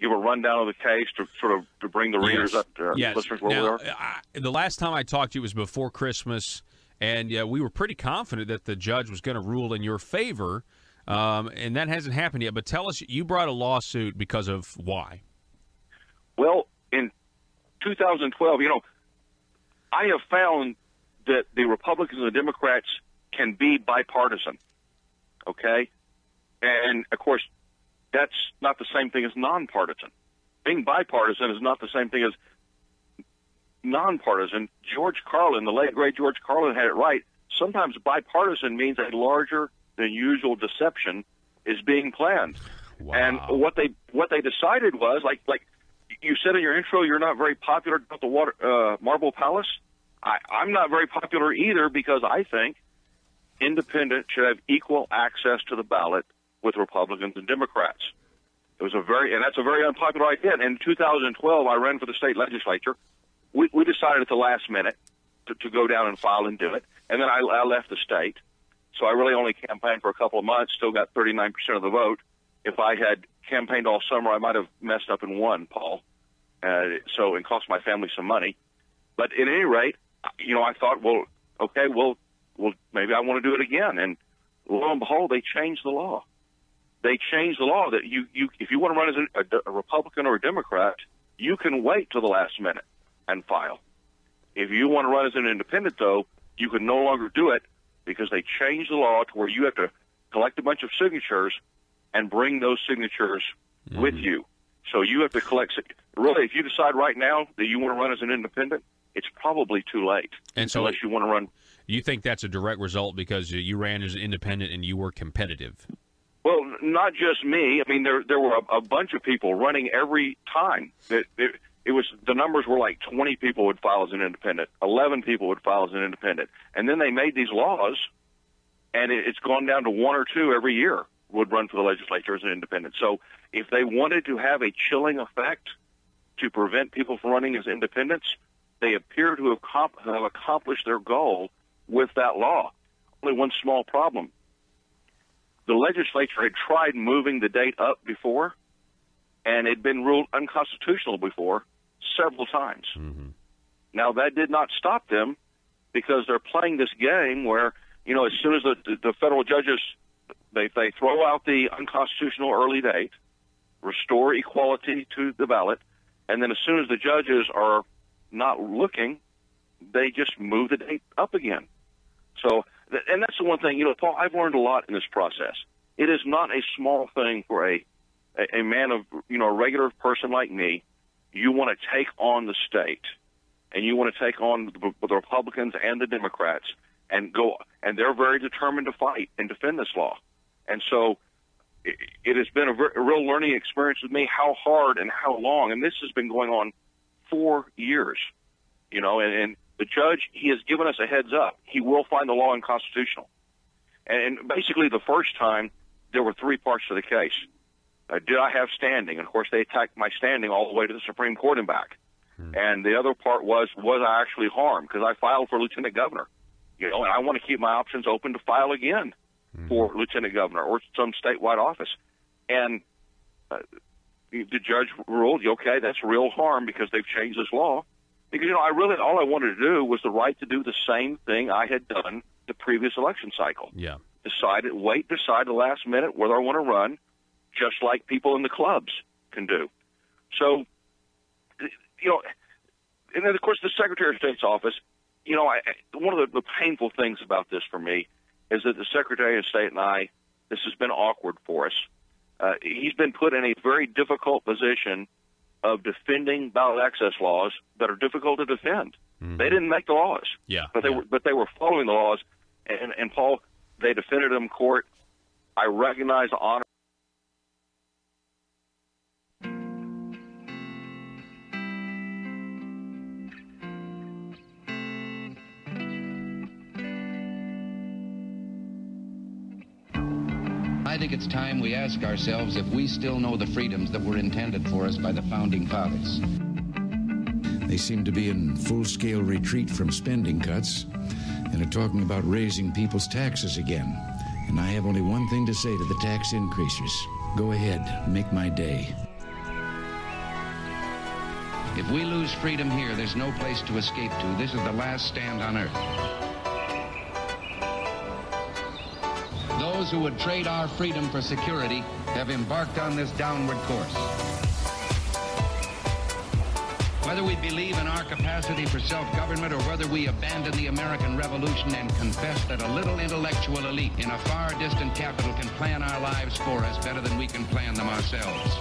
give a rundown of the case to bring the readers up to listeners where we are? The last time I talked to you was before Christmas, and we were pretty confident that the judge was going to rule in your favor, and that hasn't happened yet. But tell us, you brought a lawsuit because of why? Well, in 2012, I have found that the Republicans and the Democrats can be bipartisan, okay? And, of course, that's not the same thing as nonpartisan. Being bipartisan is not the same thing as nonpartisan. George Carlin, the late, great George Carlin, had it right. Sometimes bipartisan means a larger than usual deception is being planned. Wow. And what they decided was, like you said in your intro, you're not very popular about the Marble Palace. I'm not very popular either because I think independents should have equal access to the ballot with Republicans and Democrats. And that's a very unpopular idea. And in 2012, I ran for the state legislature. We decided at the last minute to go down and file and do it. And then I left the state. So I really only campaigned for a couple of months, still got 39% of the vote. If I had campaigned all summer, I might have messed up and won, Paul. So it cost my family some money. But at any rate, I thought, well, okay, well, maybe I want to do it again. And lo and behold, they changed the law. They changed the law that if you want to run as a Republican or a Democrat, you can wait till the last minute and file. If you want to run as an independent, though, you can no longer do it because they changed the law to where you have to collect a bunch of signatures and bring those signatures with you. So you have to collect. Really, if you decide right now that you want to run as an independent, it's probably too late. And so, unless you want to run. You think that's a direct result because you ran as an independent and you were competitive? Well, not just me. I mean, there were a bunch of people running every time. It was the numbers were like 20 people would file as an independent, 11 people would file as an independent, and then they made these laws, and it's gone down to 1 or 2 every year would run for the legislature as an independent. So if they wanted to have a chilling effect to prevent people from running as independents, they appear to have accomplished their goal with that law. Only one small problem. The legislature had tried moving the date up before, and it had been ruled unconstitutional before several times. Now, that did not stop them because they're playing this game where, as soon as the federal judges, they throw out the unconstitutional early date, restore equality to the ballot, and then as soon as the judges are not looking, they just move the date up again. So, and that's the one thing, Paul, I've learned a lot in this process. It is not a small thing for a man of, a regular person like me. You want to take on the state, and you want to take on the Republicans and the Democrats, and they're very determined to fight and defend this law. And so it has been a real learning experience with me, how hard and how long, and this has been going on 4 years, and the judge, he has given us a heads up. He will find the law unconstitutional. And basically the first time, there were 3 parts to the case. Did I have standing? And, of course, they attacked my standing all the way to the Supreme Court and back. And the other part was I actually harmed? Because I filed for lieutenant governor, and I want to keep my options open to file again for lieutenant governor or some statewide office. And the judge ruled, okay, that's real harm because they've changed this law. Because, all I wanted to do was the right to do the same thing I had done the previous election cycle. Yeah. Decide the last minute whether I want to run, just like people in the clubs can do. So, and then, of course, the Secretary of State's office, one of the painful things about this for me is that the Secretary of State and I, this has been awkward for us. He's been put in a very difficult position of defending ballot access laws that are difficult to defend. They didn't make the laws, but they were following the laws. And Paul, they defended them in court. I recognize the honor. I think it's time we ask ourselves if we still know the freedoms that were intended for us by the Founding Fathers. They seem to be in full-scale retreat from spending cuts and are talking about raising people's taxes again. And I have only one thing to say to the tax increasers. Go ahead, make my day. If we lose freedom here, there's no place to escape to. This is the last stand on earth. Those who would trade our freedom for security have embarked on this downward course. Whether we believe in our capacity for self-government or whether we abandon the American Revolution and confess that a little intellectual elite in a far distant capital can plan our lives for us better than we can plan them ourselves.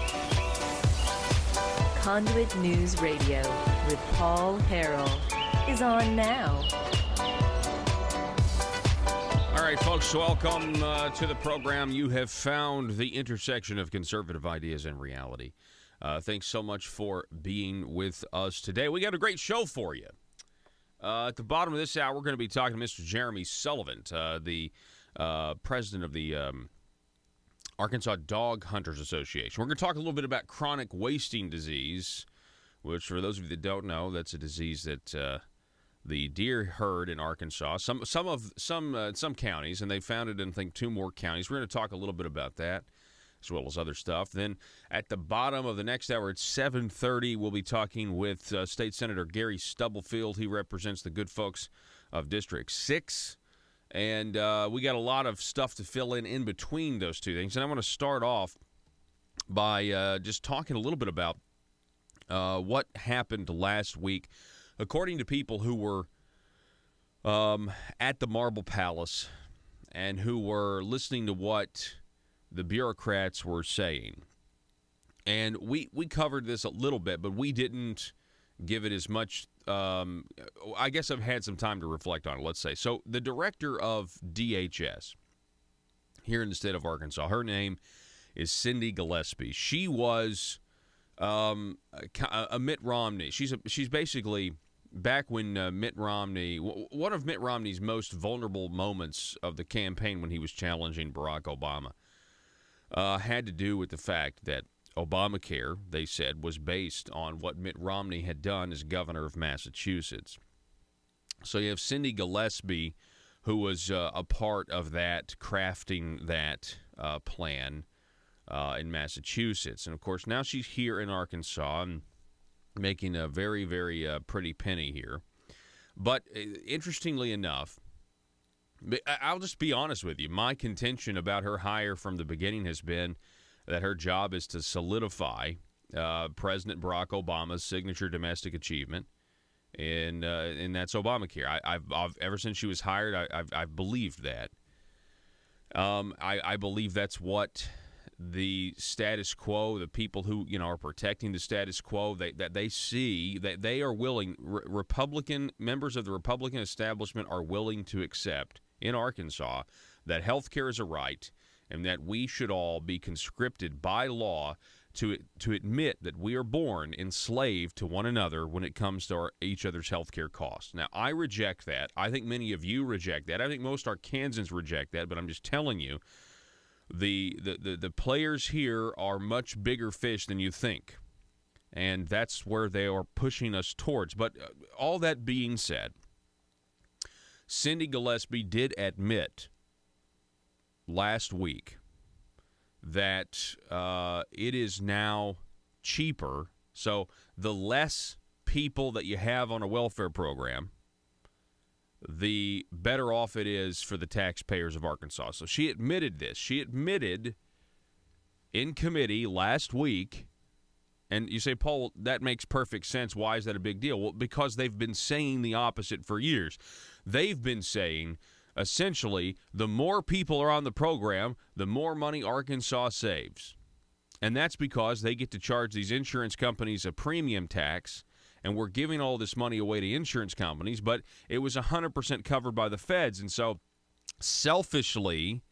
Conduit News Radio with Paul Harrell is on now. All right, folks, welcome to the program. You have found the intersection of conservative ideas and reality. Thanks so much for being with us today. We got a great show for you. At the bottom of this hour, we're going to be talking to Mr. Jeremy Sullivan, the president of the Arkansas Dog Hunters Association. We're going to talk a little bit about chronic wasting disease, which, for those of you that don't know, that's a disease that the deer herd in Arkansas, some counties, and they found it in, I think, 2 more counties. We're going to talk a little bit about that, as well as other stuff. Then at the bottom of the next hour at 7:30, we'll be talking with State Senator Gary Stubblefield. He represents the good folks of District 6. And we got a lot of stuff to fill in between those two things. And I want to start off by just talking a little bit about what happened last week. According to people who were at the Marble Palace and who were listening to what the bureaucrats were saying. And we covered this a little bit, but we didn't give it as much. I guess I've had some time to reflect on it, let's say. So the director of DHS here in the state of Arkansas, her name is Cindy Gillespie. She was a Mitt Romney. She's basically back when Mitt Romney, one of Mitt Romney's most vulnerable moments of the campaign when he was challenging Barack Obama, had to do with the fact that Obamacare, they said, was based on what Mitt Romney had done as governor of Massachusetts. So you have Cindy Gillespie, who was a part of that, crafting that plan in Massachusetts. And, of course, now she's here in Arkansas and making a very, very pretty penny here. But interestingly enough, I'll just be honest with you. My contention about her hire from the beginning has been that her job is to solidify President Barack Obama's signature domestic achievement, and that's Obamacare. I've ever since she was hired, I've believed that. I believe that's what the status quo, the people who are protecting the status quo, that they see that they are willing. Republican members of the Republican establishment are willing to accept in Arkansas that health care is a right, and that we should all be conscripted by law to admit that we are born enslaved to one another when it comes to each other's health care costs. Now, I reject that. I think many of you reject that. I think most Arkansans reject that, but I'm just telling you, the players here are much bigger fish than you think, and that's where they are pushing us towards. But all that being said, Cindy Gillespie did admit last week that it is now cheaper. So the less people that you have on a welfare program, the better off it is for the taxpayers of Arkansas. So she admitted this. She admitted in committee last week, and you say, Paul, that makes perfect sense. Why is that a big deal? Well, because they've been saying the opposite for years. They've been saying, essentially, the more people are on the program, the more money Arkansas saves. And that's because they get to charge these insurance companies a premium tax, and we're giving all this money away to insurance companies, but it was 100% covered by the feds. And so selfishly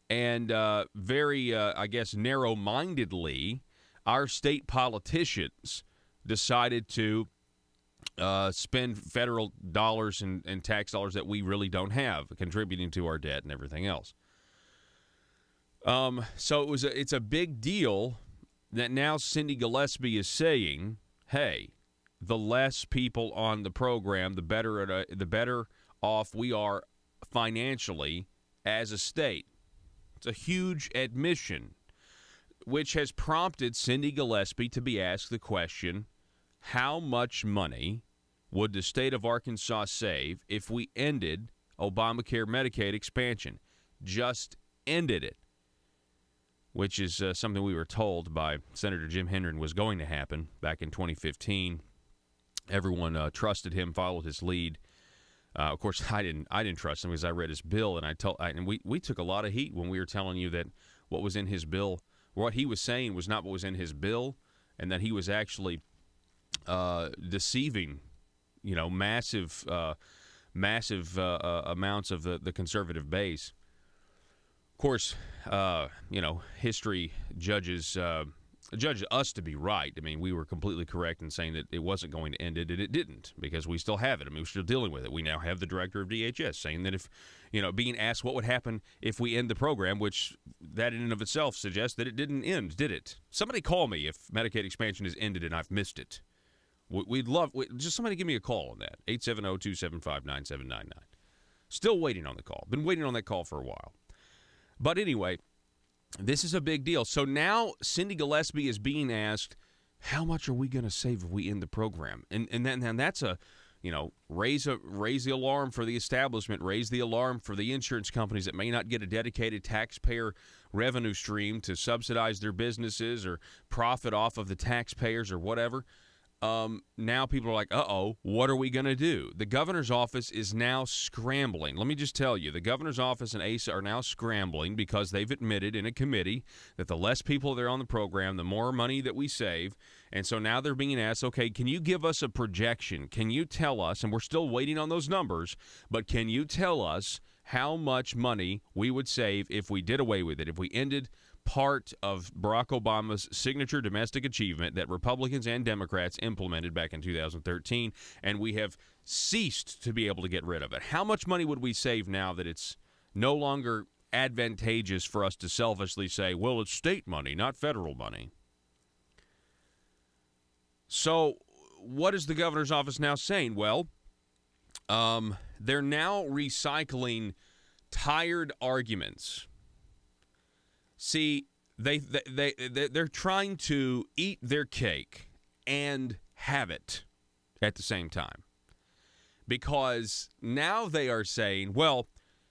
and very, I guess, narrow-mindedly, our state politicians decided to spend federal dollars and tax dollars that we really don't have, contributing to our debt and everything else. So it's a big deal that now Cindy Gillespie is saying, hey, the less people on the program, the better off we are financially as a state. It's a huge admission, which has prompted Cindy Gillespie to be asked the question, how much money would the state of Arkansas save if we ended Obamacare Medicaid expansion? Just ended it, which is something we were told by Senator Jim Hendren was going to happen back in 2015. Everyone trusted him, followed his lead. Of course, I didn't trust him because I read his bill, and we took a lot of heat when we were telling you that what was in his bill, what he was saying was not what was in his bill, and that he was actually deceiving, massive amounts of the conservative base. Of course, history judges us to be right. I mean, we were completely correct in saying that it wasn't going to end it, and it didn't, because we still have it. I mean, we're still dealing with it. We now have the director of DHS saying that if, being asked what would happen if we end the program, which that in and of itself suggests that it didn't end, did it? Somebody call me if Medicaid expansion is ended and I've missed it. We'd love just somebody give me a call on that, 870-275-9799. Still waiting on the call. Been waiting on that call for a while. But anyway, this is a big deal. So now Cindy Gillespie is being asked, how much are we going to save if we end the program? And then that's a, raise the alarm for the establishment, raise the alarm for the insurance companies that may not get a dedicated taxpayer revenue stream to subsidize their businesses or profit off of the taxpayers or whatever. Now people are like, uh-oh, what are we going to do? The governor's office is now scrambling. Let me just tell you, the governor's office and ASA are now scrambling because they've admitted in a committee that the less people that are on the program, the more money that we save. And so now they're being asked, okay, can you give us a projection? Can you tell us, and we're still waiting on those numbers, but can you tell us how much money we would save if we did away with it, if we ended part of Barack Obama's signature domestic achievement that Republicans and Democrats implemented back in 2013, and we have ceased to be able to get rid of it? How much money would we save now that it's no longer advantageous for us to selfishly say, well, it's state money, not federal money? So what is the governor's office now saying? Well, they're now recycling tired arguments. See, they're trying to eat their cake and have it at the same time. Because now they are saying, well,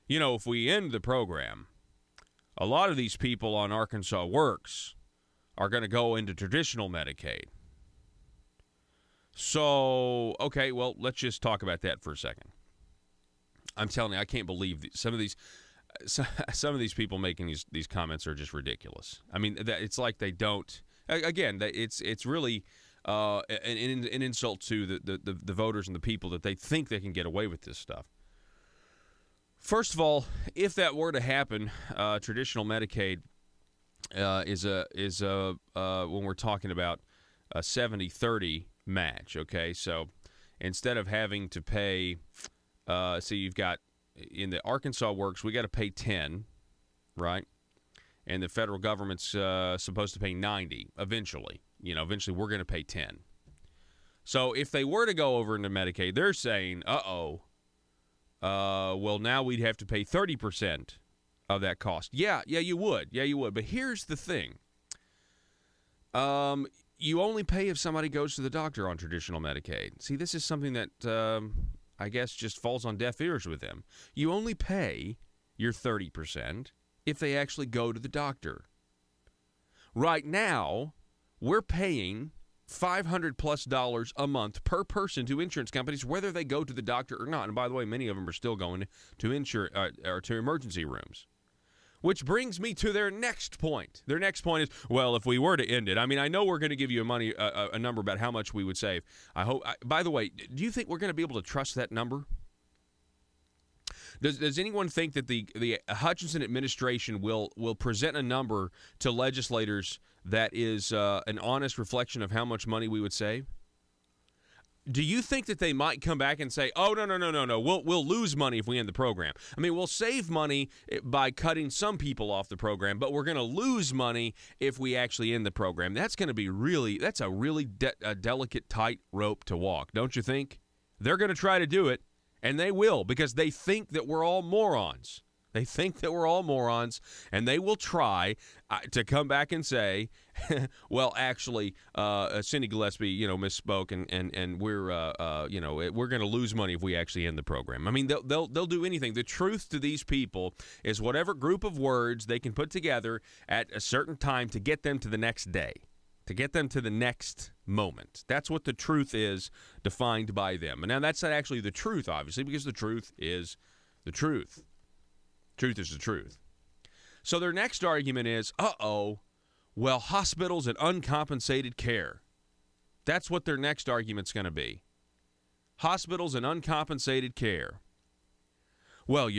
if we end the program, a lot of these people on Arkansas Works are going to go into traditional Medicaid. So, okay, well, let's just talk about that for a second. I'm telling you, I can't believe some of these people making these comments are just ridiculous. I mean, it's like they don't. Again, it's really an insult to the voters and the people that they think they can get away with this stuff. First of all, if that were to happen, traditional Medicaid is when we're talking about a 70-30 match. Okay, so instead of having to pay, you've got. In the Arkansas Works, we got to pay 10, right? And the federal government's supposed to pay 90 eventually. Eventually we're going to pay 10. So if they were to go over into Medicaid, they're saying, well, now we'd have to pay 30% of that cost. Yeah, you would. But here's the thing. You only pay if somebody goes to the doctor on traditional Medicaid. See, this is something that I guess just falls on deaf ears with them. You only pay your 30% if they actually go to the doctor. Right now, we're paying $500+ a month per person to insurance companies, whether they go to the doctor or not. And by the way, many of them are still going to or to emergency rooms. Which brings me to their next point. Their next point is, well, if we were to end it, I mean, I know we're going to give you a number about how much we would save. By the way, do you think we're going to be able to trust that number? Does anyone think that the Hutchinson administration will present a number to legislators that is an honest reflection of how much money we would save? Do you think that they might come back and say, oh, no, we'll lose money if we end the program? I mean, we'll save money by cutting some people off the program, but we're going to lose money if we actually end the program. That's going to be that's a really delicate, tight rope to walk, don't you think? They're going to try to do it, and they will, because they think that we're all morons. They think that we're all morons, and they will try to come back and say, well, actually, Cindy Gillespie, misspoke, and we're going to lose money if we actually end the program. I mean, they'll do anything. The truth to these people is whatever group of words they can put together at a certain time to get them to the next day, to get them to the next moment. That's what the truth is defined by them. And now that's not actually the truth, obviously, because the truth is the truth. Truth is the truth. So their next argument is, well, hospitals and uncompensated care. That's what their next argument's going to be. Hospitals and uncompensated care. Well,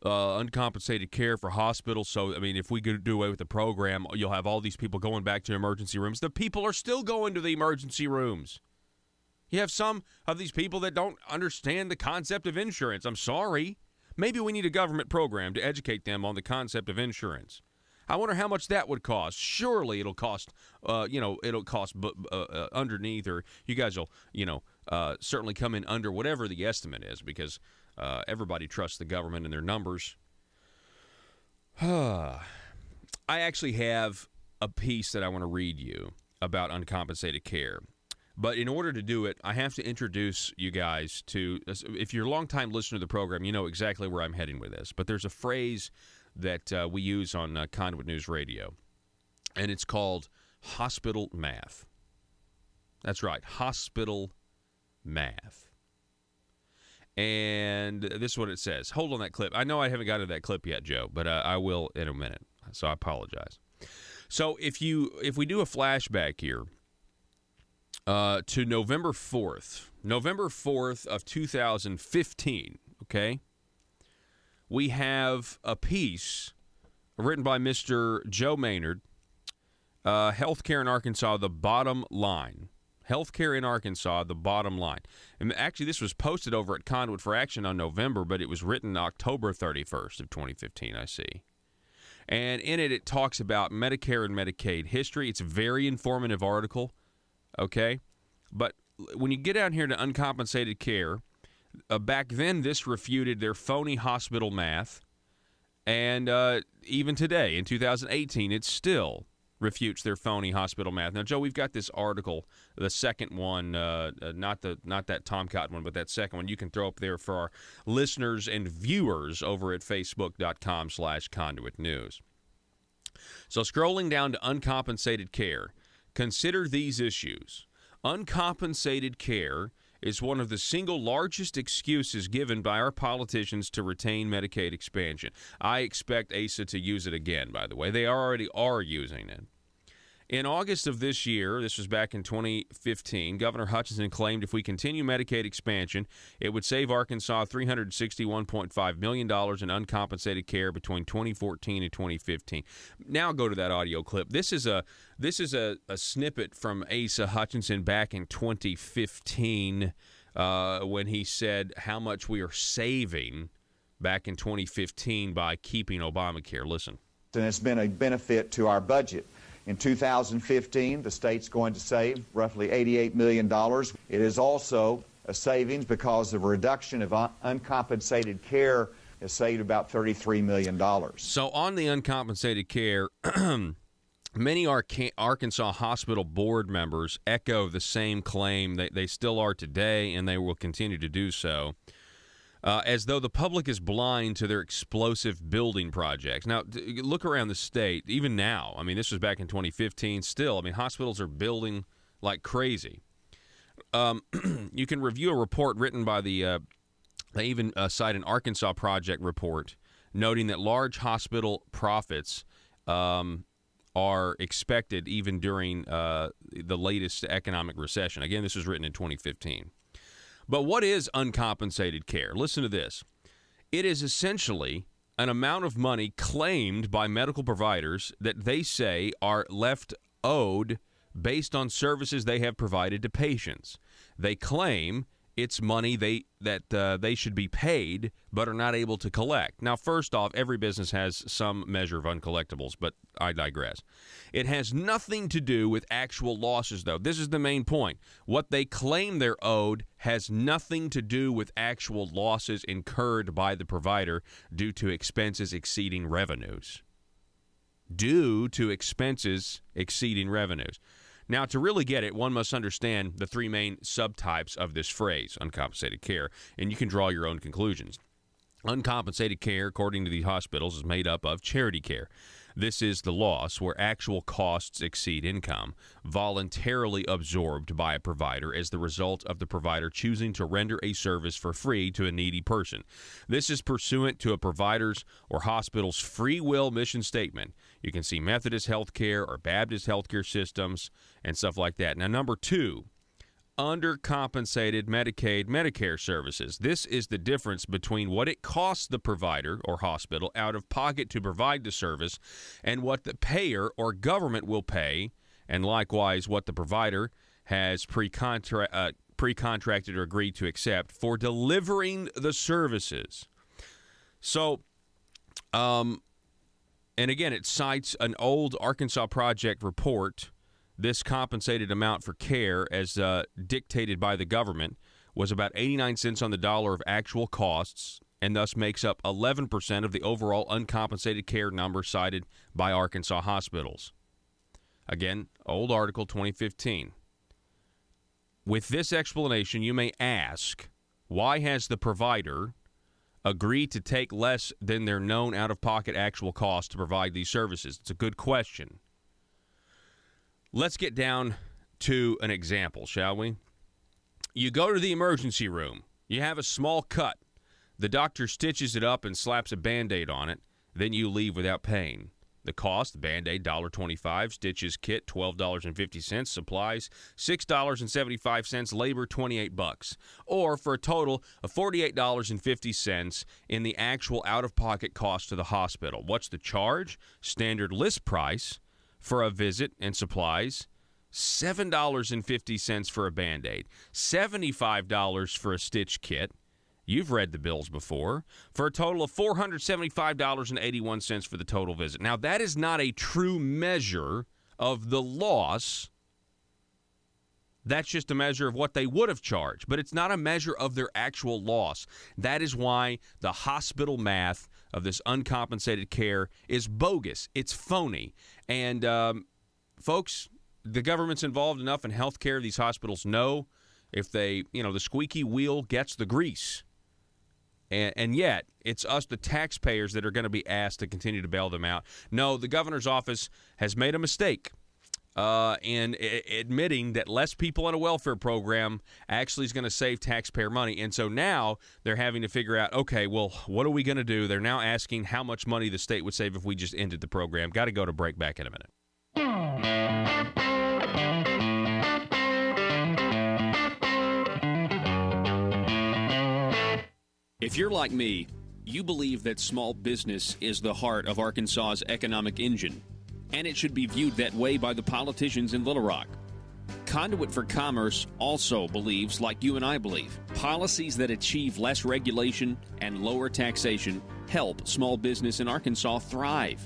uncompensated care for hospitals. So, I mean, if we could do away with the program, you'll have all these people going back to emergency rooms. The people are still going to the emergency rooms. You have some of these people that don't understand the concept of insurance. I'm sorry. Maybe we need a government program to educate them on the concept of insurance. I wonder how much that would cost. Surely it'll cost, underneath, or you guys will, certainly come in under whatever the estimate is, because everybody trusts the government and their numbers. I actually have a piece that I want to read you about uncompensated care. But in order to do it, I have to introduce you guys to, if you're a longtime listener to the program, you know exactly where I'm heading with this. But there's a phrase that we use on Conduit News Radio, and it's called hospital math. That's right, hospital math. And this is what it says. Hold on that clip. I know I haven't got to that clip yet, Joe, but I will in a minute, so I apologize. So if we do a flashback here, to November 4th of 2015, okay? We have a piece written by Mr. Joe Maynard, Healthcare in Arkansas, the bottom line. Healthcare in Arkansas, the bottom line. And actually, this was posted over at Conduit for Action on November, but it was written October 31st of 2015, I see. And in it, it talks about Medicare and Medicaid history. It's a very informative article. Okay, but when you get down here to uncompensated care, back then this refuted their phony hospital math, and even today in 2018 it still refutes their phony hospital math. Now, Joe, we've got this article, the second one, not that Tom Cotton one, but that second one. You can throw up there for our listeners and viewers over at facebook.com/Conduit News. So scrolling down to uncompensated care. Consider these issues. Uncompensated care is one of the single largest excuses given by our politicians to retain Medicaid expansion. I expect ASA to use it again, by the way. They already are using it. In August of this year, this was back in 2015, Governor Hutchinson claimed if we continue Medicaid expansion, it would save Arkansas $361.5 million in uncompensated care between 2014 and 2015. Now go to that audio clip. This is a snippet from Asa Hutchinson back in 2015 when he said how much we are saving back in 2015 by keeping Obamacare. Listen. And it's been a benefit to our budget. In 2015, the state's going to save roughly $88 million. It is also a savings because the reduction of uncompensated care has saved about $33 million. So on the uncompensated care, many Arkansas hospital board members echo the same claim. They still are today, and they will continue to do so. As though the public is blind to their explosive building projects. Now, look around the state, even now. I mean, this was back in 2015. Still, I mean, hospitals are building like crazy. You can review a report written by they even cite an Arkansas Project report noting that large hospital profits are expected even during the latest economic recession. Again, this was written in 2015. But what is uncompensated care? Listen to this. It is essentially an amount of money claimed by medical providers that they say are left owed based on services they have provided to patients. They claim it's money they should be paid but are not able to collect. Now, first off, every business has some measure of uncollectibles, but I digress. It has nothing to do with actual losses, though. This is the main point. What they claim they're owed has nothing to do with actual losses incurred by the provider due to expenses exceeding revenues. Due to expenses exceeding revenues. Now, to really get it, one must understand the three main subtypes of this phrase, uncompensated care, and you can draw your own conclusions. Uncompensated care, according to the hospitals, is made up of charity care. This is the loss where actual costs exceed income, voluntarily absorbed by a provider as the result of the provider choosing to render a service for free to a needy person. This is pursuant to a provider's or hospital's free will mission statement. You can see Methodist healthcare or Baptist healthcare systems and stuff like that. Now, number two, undercompensated Medicaid, Medicare services. This is the difference between what it costs the provider or hospital out of pocket to provide the service and what the payer or government will pay, and likewise what the provider has pre-contracted or agreed to accept for delivering the services. So, and again, it cites an old Arkansas Project report. This compensated amount for care, as dictated by the government, was about 89 cents on the dollar of actual costs, and thus makes up 11% of the overall uncompensated care number cited by Arkansas hospitals. Again, old article 2015. With this explanation, you may ask, why has the provider agreed to take less than their known out-of-pocket actual cost to provide these services? It's a good question. Let's get down to an example, shall we? You go to the emergency room. You have a small cut. The doctor stitches it up and slaps a Band-Aid on it. Then you leave without paying. The cost, the Band-Aid, $1.25. Stitches kit, $12.50. Supplies, $6.75. Labor, $28. Or for a total of $48.50 in the actual out-of-pocket cost to the hospital. What's the charge? Standard list price for a visit and supplies, $7.50 for a Band-Aid, $75 for a stitch kit. You've read the bills before, for a total of $475.81 for the total visit. Now, that is not a true measure of the loss. That's just a measure of what they would have charged, but it's not a measure of their actual loss. That is why the hospital math of this uncompensated care is bogus. It's phony. And, folks, the government's involved enough in health care. These hospitals know if they, the squeaky wheel gets the grease. And yet, it's us, the taxpayers, that are going to be asked to continue to bail them out. No, the governor's office has made a mistake in admitting that less people in a welfare program actually is going to save taxpayer money. And so now they're having to figure out, okay, well, what are we going to do? They're now asking how much money the state would save if we just ended the program. Got to go to break. Back in a minute. If you're like me, you believe that small business is the heart of Arkansas's economic engine, and it should be viewed that way by the politicians in Little Rock. Conduit for Commerce also believes, like you and I believe, policies that achieve less regulation and lower taxation help small business in Arkansas thrive.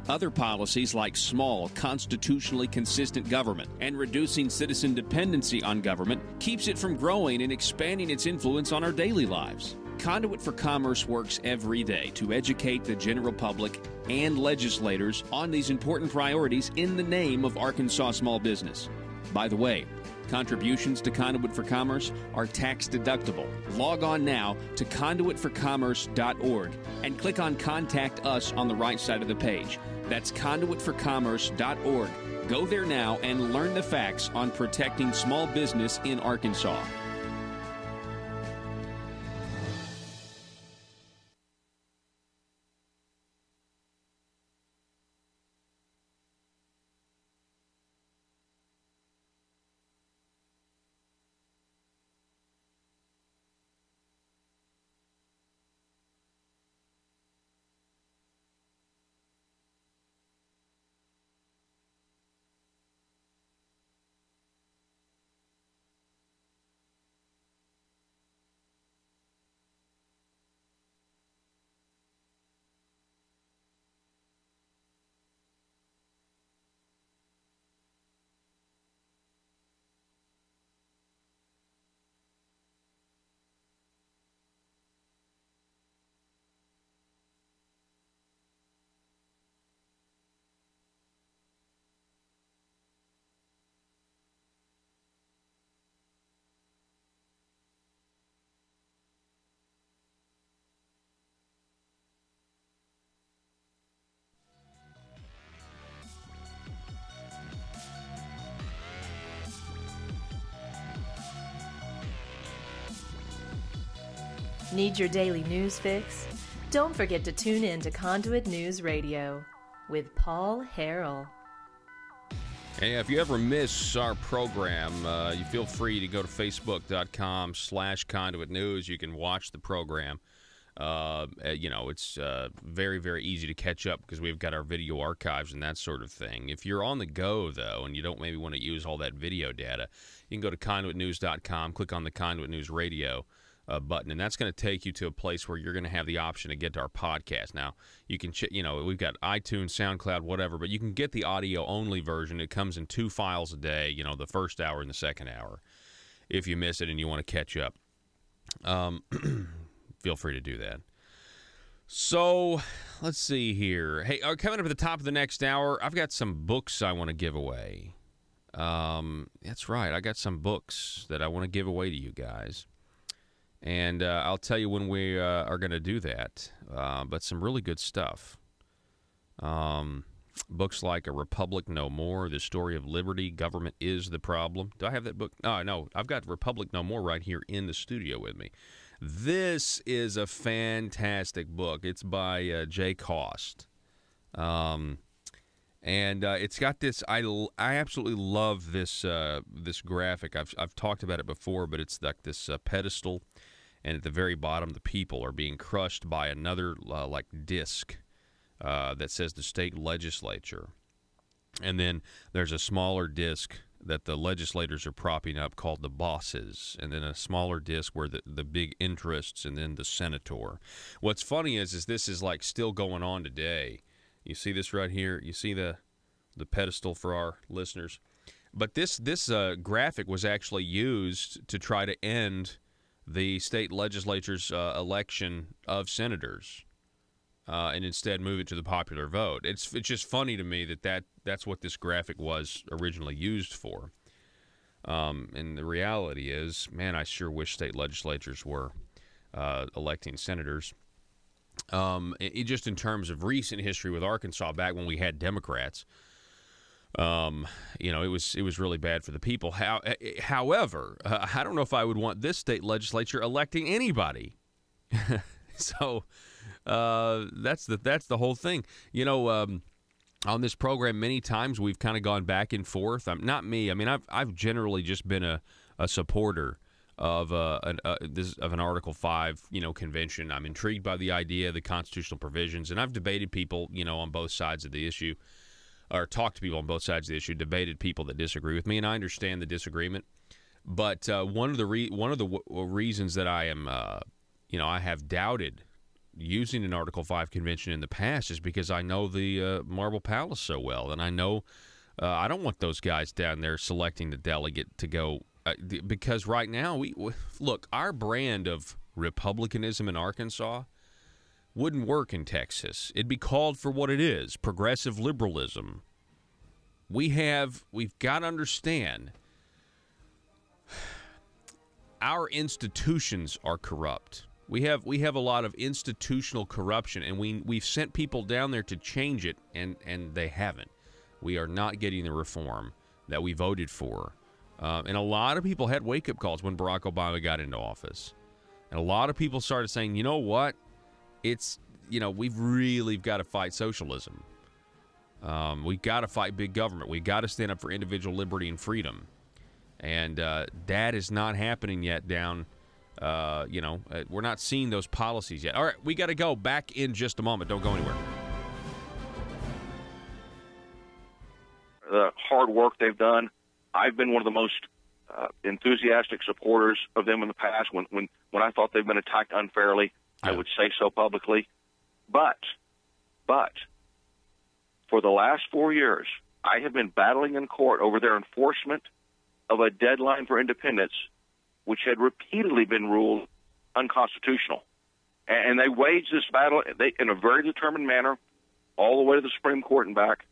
Other policies like small, constitutionally consistent government and reducing citizen dependency on government keeps it from growing and expanding its influence on our daily lives. Conduit for Commerce works every day to educate the general public and legislators on these important priorities in the name of Arkansas small business. By the way, contributions to Conduit for Commerce are tax deductible. Log on now to conduitforcommerce.org and click on Contact Us on the right side of the page. That's conduitforcommerce.org. Go there now and learn the facts on protecting small business in Arkansas. Need your daily news fix? Don't forget to tune in to Conduit News Radio with Paul Harrell. Hey, if you ever miss our program, you feel free to go to facebook.com/Conduit News. You can watch the program. It's very, very easy to catch up because we've got our video archives and that sort of thing. If you're on the go, though, and you don't maybe want to use all that video data, you can go to conduitnews.com, click on the Conduit News Radio button, and that's going to take you to a place where you're going to have the option to get to our podcast. Now, you can, we've got iTunes, SoundCloud, whatever, but you can get the audio-only version. It comes in 2 files a day, the first hour and the second hour. If you miss it and you want to catch up, feel free to do that. So, let's see here. Hey, coming up at the top of the next hour, I've got some books I want to give away. That's right, I got some books that I want to give away to you guys. And I'll tell you when we are going to do that. But some really good stuff. Books like A Republic No More, The Story of Liberty, Government is the Problem. Do I have that book? No, I've got Republic No More right here in the studio with me. This is a fantastic book. It's by Jay Cost. And it's got this, I absolutely love this this graphic. I've talked about it before, but it's like this pedestal, and at the very bottom, the people are being crushed by another disc that says the state legislature. And then there's a smaller disc that the legislators are propping up called the bosses, and then a smaller disc where the big interests, and then the senator. What's funny is this is like still going on today. You see this right here? You see the pedestal for our listeners? But this graphic was actually used to try to end the state legislature's election of senators, and instead move it to the popular vote. It's just funny to me that's what this graphic was originally used for. And the reality is, man, I sure wish state legislatures were electing senators. Just in terms of recent history with Arkansas, back when we had Democrats, it was really bad for the people. However, I don't know if I would want this state legislature electing anybody. So that's the whole thing. On this program, many times we've kind of gone back and forth. Not me. I mean, I've generally just been a supporter of an Article 5 convention. I'm intrigued by the idea, the constitutional provisions, and I've debated people on both sides of the issue, or talked to people on both sides of the issue, debated people that disagree with me, and I understand the disagreement. But one of the reasons that I am I have doubted using an Article 5 convention in the past is because I know the Marble Palace so well, and I know I don't want those guys down there selecting the delegate to go. Because right now, we look, our brand of republicanism in Arkansas wouldn't work in Texas. It'd be called for what it is, progressive liberalism. We've got to understand our institutions are corrupt. We have a lot of institutional corruption, and we've sent people down there to change it, and they haven't. We are not getting the reform that we voted for. And a lot of people had wake-up calls when Barack Obama got into office. And a lot of people started saying, you know what? We've really got to fight socialism. We've got to fight big government. We've got to stand up for individual liberty and freedom. And that is not happening yet down, we're not seeing those policies yet. All right, we got to go. Back in just a moment. Don't go anywhere. The hard work they've done. I've been one of the most enthusiastic supporters of them in the past. When I thought they've been attacked unfairly, yeah. I would say so publicly. But for the last 4 years, I have been battling in court over their enforcement of a deadline for independence, which had repeatedly been ruled unconstitutional. And they waged this battle in a very determined manner all the way to the Supreme Court and back.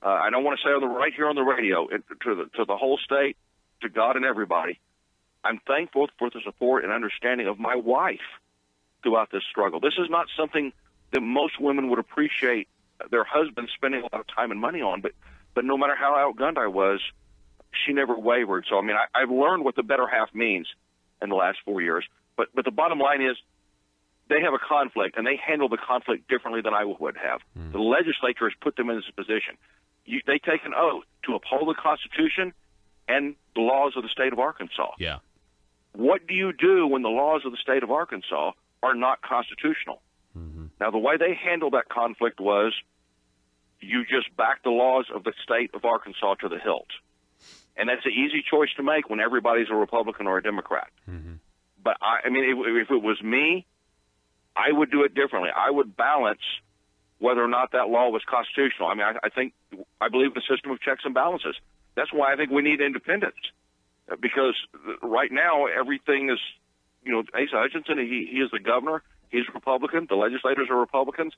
I don't want to say right here on the radio to the whole state, to God and everybody. I'm thankful for the support and understanding of my wife throughout this struggle. This is not something that most women would appreciate their husbands spending a lot of time and money on, but no matter how outgunned I was, she never wavered. So, I mean, I've learned what the better half means in the last 4 years. But the bottom line is, they have a conflict, and they handle the conflict differently than I would have. The legislature has put them in this position. They take an oath to uphold the Constitution and the laws of the state of Arkansas. Yeah. What do you do when the laws of the state of Arkansas are not constitutional? Now, the way they handled that conflict was you just back the laws of the state of Arkansas to the hilt. And that's an easy choice to make when everybody's a Republican or a Democrat. But, I mean, if it was me, I would do it differently. I would balance whether or not that law was constitutional. I mean, I believe in a system of checks and balances. That's why I think we need independence. Because right now, everything is, Asa Hutchinson, he is the governor. He's a Republican. The legislators are Republicans.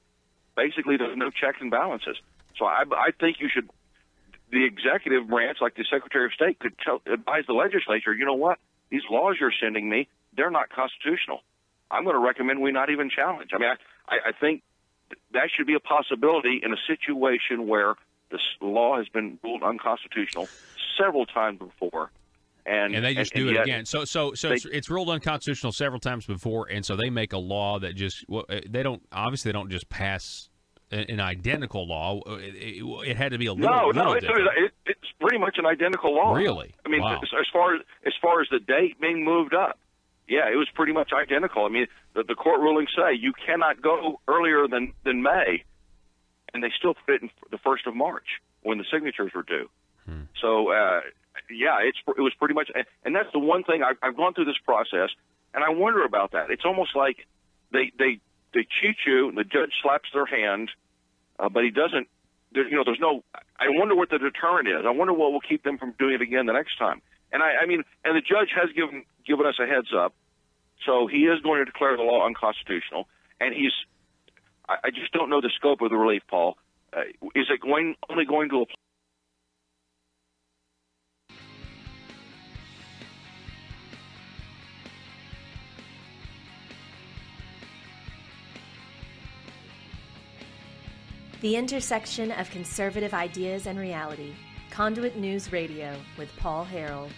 Basically, there's no checks and balances. So I think the executive branch, like the Secretary of State, could advise the legislature, you know what, these laws you're sending me, they're not constitutional. I'm going to recommend we not even challenge. I mean, I think that should be a possibility in a situation where this law has been ruled unconstitutional several times before. And they just do it again. So it's ruled unconstitutional several times before, and so they make a law that they don't just pass an identical law. It had to be a little different. It's pretty much an identical law. Really? I mean, wow. as far as the date being moved up, yeah, it was pretty much identical. I mean, the court rulings say you cannot go earlier than May, and they still put it in the 1st of March when the signatures were due. So. Yeah, it was pretty much, and that's the one thing I've gone through this process, and I wonder about that. It's almost like they cheat you, and the judge slaps their hand, but he doesn't. There's no. I wonder what the deterrent is. I wonder what will keep them from doing it again the next time. And I mean, and the judge has given us a heads up, so he is going to declare the law unconstitutional, and I just don't know the scope of the relief, Paul. Is it only going to apply? The intersection of conservative ideas and reality. Conduit News Radio with Paul Harrell.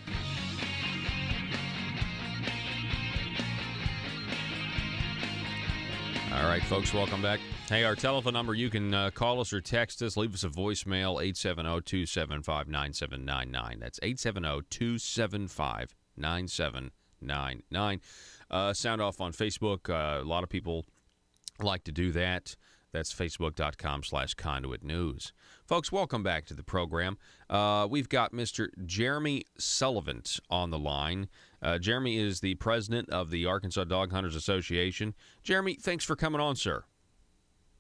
All right, folks, welcome back. Hey, our telephone number, you can call us or text us. Leave us a voicemail, 870-275-9799. That's 870-275-9799. Sound off on Facebook. A lot of people like to do that. That's facebook.com/Conduit News. Folks, welcome back to the program. We've got Mr. Jeremy Sullivan on the line. Jeremy is the president of the Arkansas Dog Hunters Association. Jeremy, thanks for coming on, sir.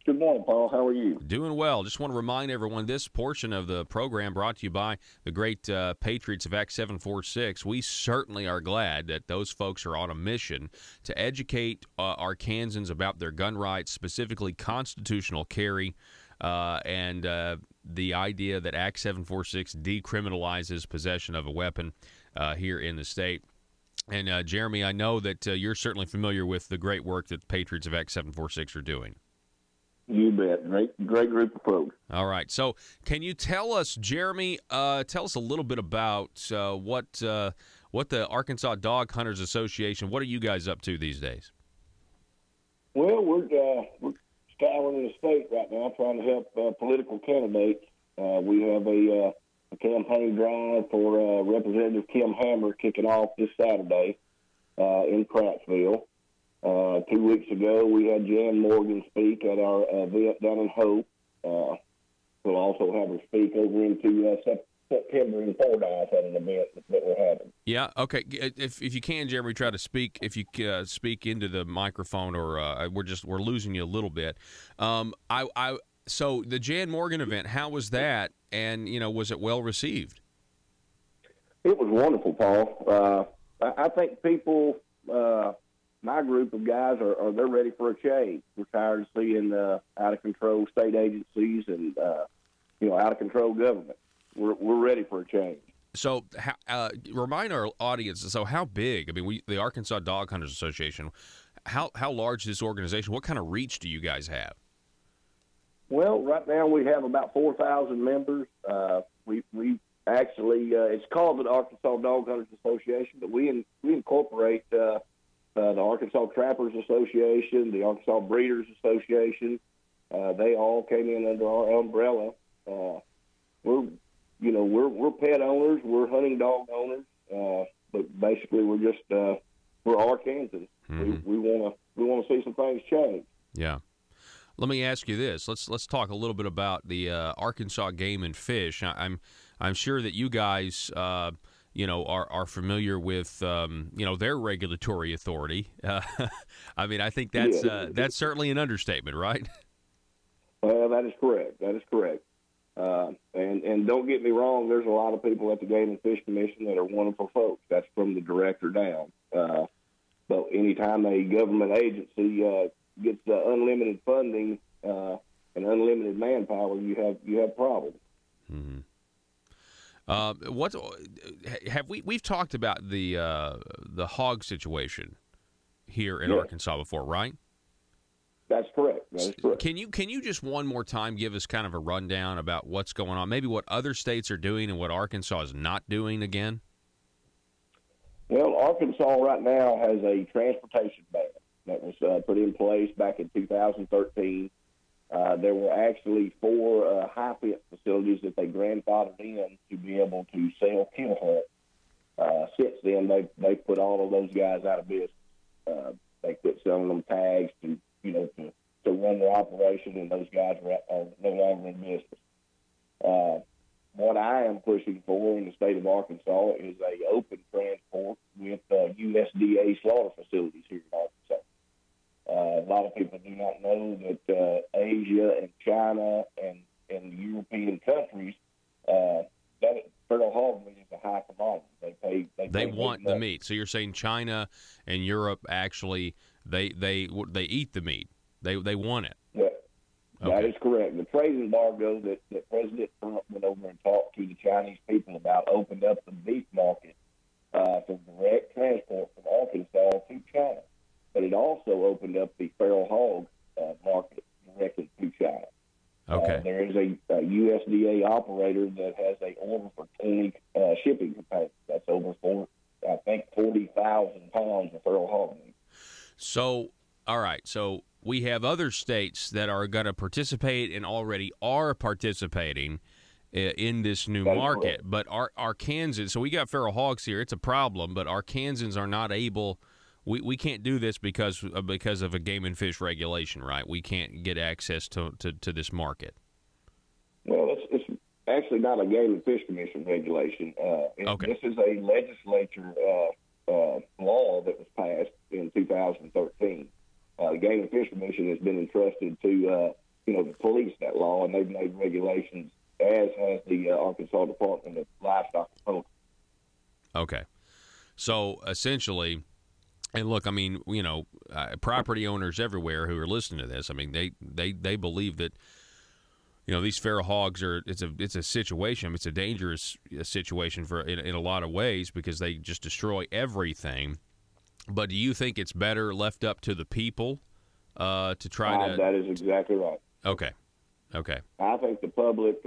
Good morning, Paul. How are you? Doing well. Just want to remind everyone this portion of the program brought to you by the great Patriots of Act 746. We certainly are glad that those folks are on a mission to educate Arkansans about their gun rights, specifically constitutional carry, and the idea that Act 746 decriminalizes possession of a weapon here in the state. And, Jeremy, I know that you're certainly familiar with the great work that the Patriots of Act 746 are doing. You bet. Great group of folks. All right. So can you tell us, Jeremy, tell us a little bit about what the Arkansas Dog Hunters Association, what are you guys up to these days? Well, we're scouring the state right now trying to help political candidates. We have a campaign drive for Representative Kim Hammer kicking off this Saturday in Prattsville. 2 weeks ago, we had Jan Morgan speak at our event down in Hope. We'll also have her speak over into September in Fordyce at an event that we're having. Yeah, okay. If you can, Jeremy, try to speak. If you speak into the microphone, or we're losing you a little bit. So the Jan Morgan event, how was that? And was it well received? It was wonderful, Paul. I think people. My group of guys they're ready for a change. We're tired of seeing out of control state agencies and out of control government. We're ready for a change. So, remind our audience. So, how big? I mean, the Arkansas Dog Hunters Association. How large is this organization? What kind of reach do you guys have? Well, right now we have about 4,000 members. We actually it's called the Arkansas Dog Hunters Association, but we incorporate the Arkansas Trappers Association, the Arkansas Breeders Association, they all came in under our umbrella. We're pet owners, we're hunting dog owners, but basically we're Arkansans. Mm-hmm. We want to see some things change. Yeah. Let me ask you this. Let's talk a little bit about the Arkansas Game and Fish. I'm sure that you guys are familiar with their regulatory authority. I mean, I think that's certainly an understatement, right? Well, that is correct. And don't get me wrong, there's a lot of people at the Game and Fish Commission that are wonderful folks. That's from the director down. But anytime a government agency gets unlimited funding and unlimited manpower, you have problems. Mm-hmm. We've talked about the hog situation here in Arkansas before, right? That's correct. That is correct. Can you just one more time give us kind of a rundown about what's going on, maybe what other states are doing and what Arkansas is not doing again? Well, Arkansas right now has a transportation ban that was put in place back in 2013. There were actually 4 high-fit facilities that they grandfathered in to be able to sell kill hunt. Since then, they put all of those guys out of business. They quit selling them tags to run their operation, and those guys are no longer in business. What I am pushing for in the state of Arkansas is a open transport with USDA slaughter facilities here in Arkansas. A lot of people do not know that Asia and China and European countries, that feral hog meat is a high commodity. They want the meat. So you're saying China and Europe actually they eat the meat. They want it. Yeah, okay. That is correct. The trade embargo that President Trump went over and talked to the Chinese people about opened up the beef market for direct transport from Arkansas to China. But it also opened up the feral hog market directly to China. Okay. There is a USDA operator that has an order for 20 shipping containers. That's over 40,000 pounds of feral hog meat. So, all right. So we have other states that are going to participate and already are participating in this new market. Correct. But Arkansans, so we got feral hogs here. It's a problem, but Arkansans are not able. We can't do this because of a game and fish regulation, right? We can't get access to this market. Well, it's actually not a Game and Fish Commission regulation. Okay. This is a legislature law that was passed in 2013. The Game and Fish Commission has been entrusted to police that law, and they've made regulations, as has the Arkansas Department of Livestock and Poultry. Okay. So essentially. And look, I mean, property owners everywhere who are listening to this, I mean, they believe that, these feral hogs it's a situation. It's a dangerous situation in a lot of ways because they just destroy everything. But do you think it's better left up to the people to try to? That is exactly right. Okay. I think the public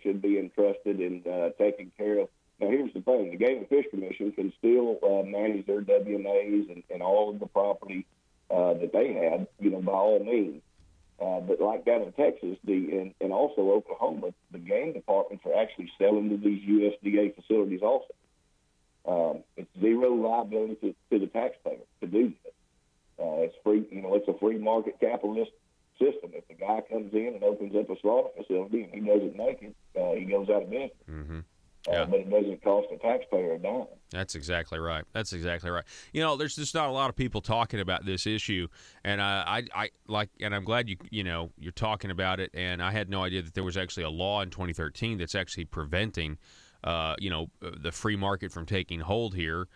should be entrusted in taking care of. Now, here's the thing. The Game and Fish Commission can still manage their WMAs and all of the property that they have, by all means. But like down in Texas and also Oklahoma, the game departments are actually selling to these USDA facilities also. It's zero liability to the taxpayer to do this. It's free. It's a free market capitalist system. If the guy comes in and opens up a slaughter facility and he doesn't make it, he goes out of business. Mm-hmm. Yeah. But it doesn't cost the taxpayer a dime. That's exactly right. There's just not a lot of people talking about this issue, and and I'm glad you're talking about it. And I had no idea that there was actually a law in 2013 that's actually preventing, the free market from taking hold here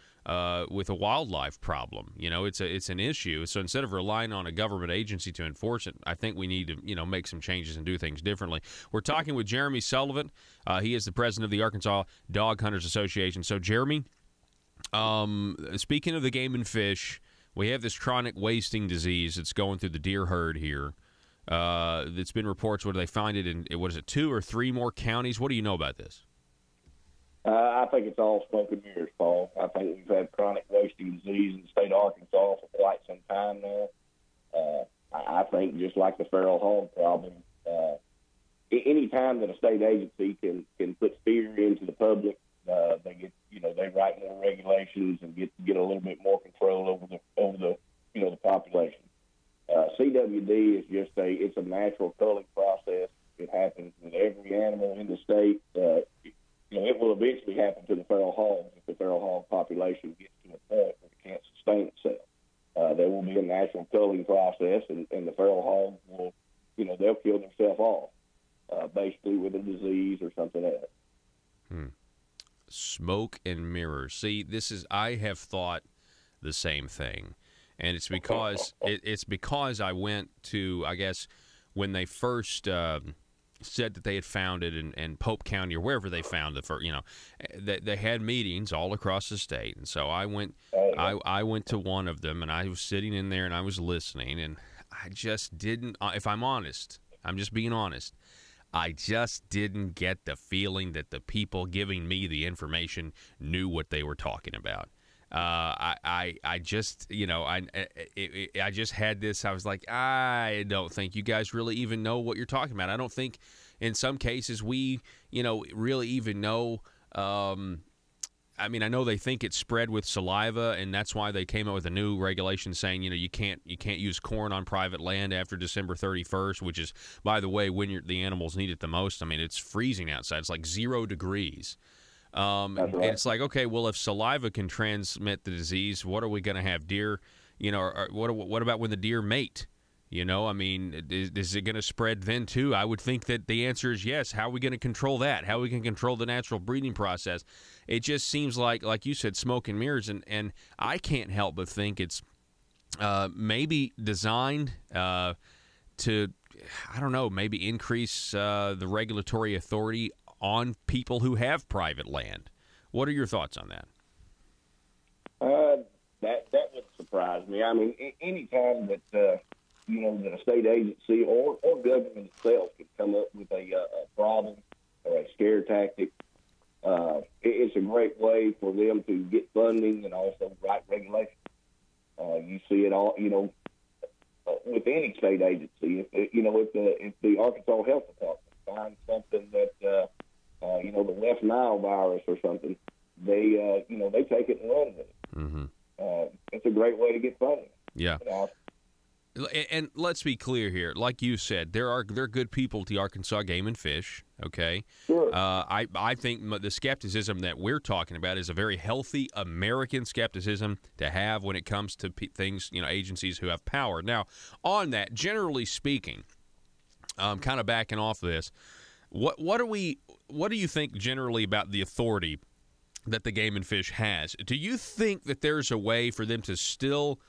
with a wildlife problem. It's an issue. So instead of relying on a government agency to enforce it, I think we need to make some changes and do things differently. We're talking with Jeremy Sullivan. He is the president of the Arkansas Dog Hunters Association. So Jeremy, speaking of the game and fish, we have this chronic wasting disease that's going through the deer herd here. It's been reports where they find it in 2 or 3 more counties. What do you know about this? I think it's all smoke and mirrors, Paul. I think we've had chronic wasting disease in the state of Arkansas for quite some time now. I think just like the feral hog problem, any time that a state agency can put fear into the public, they get, they write more regulations and get a little bit more control over the population. CWD is just it's a natural culling process. It happens with every animal in the state. It will eventually happen to the feral hogs if the feral hog population gets to a point where it can't sustain itself. There will be a natural culling process, and the feral hogs will, they'll kill themselves off, basically with a disease or something else. Smoke and mirrors. See, I have thought the same thing, and it's because I went to, I guess, when they first said that they had found it in Pope County or wherever they found it, they had meetings all across the state, and so I went to one of them, and I was sitting in there and I was listening, and I just didn't. If I'm honest, I'm just being honest. I just didn't get the feeling that the people giving me the information knew what they were talking about. I just, I just had this. I was like, I don't think you guys really even know what you're talking about. I don't think, in some cases, we, really even know. I know they think it's spread with saliva, and that's why they came up with a new regulation saying, you can't use corn on private land after December 31st, which is, by the way, when the animals need it the most. It's freezing outside. It's like 0 degrees. And it's like, okay, well, if saliva can transmit the disease, what are we going to have? Deer, or what about when the deer mate? Is it going to spread then too? I would think that the answer is yes. How are we going to control that? How we can control the natural breeding process? It just seems like you said, smoke and mirrors, and I can't help but think it's maybe designed to, I don't know, maybe increase the regulatory authority on people who have private land. What are your thoughts on that? That would surprise me. Any time that that a state agency or government itself could come up with a problem or a scare tactic, it's a great way for them to get funding and also write regulations. You see it all, with any state agency. If the Arkansas Health Department finds something that the West Nile virus or something, they take it and run with it. Mm-hmm. It's a great way to get funding. Yeah. And let's be clear here. Like you said, there are good people at the Arkansas Game and Fish. Okay. Sure. I think the skepticism that we're talking about is a very healthy American skepticism to have when it comes to things, agencies who have power. Now, on that, generally speaking, kind of backing off of this, what do you think generally about the authority that the Game and Fish has? Do you think that there's a way for them to still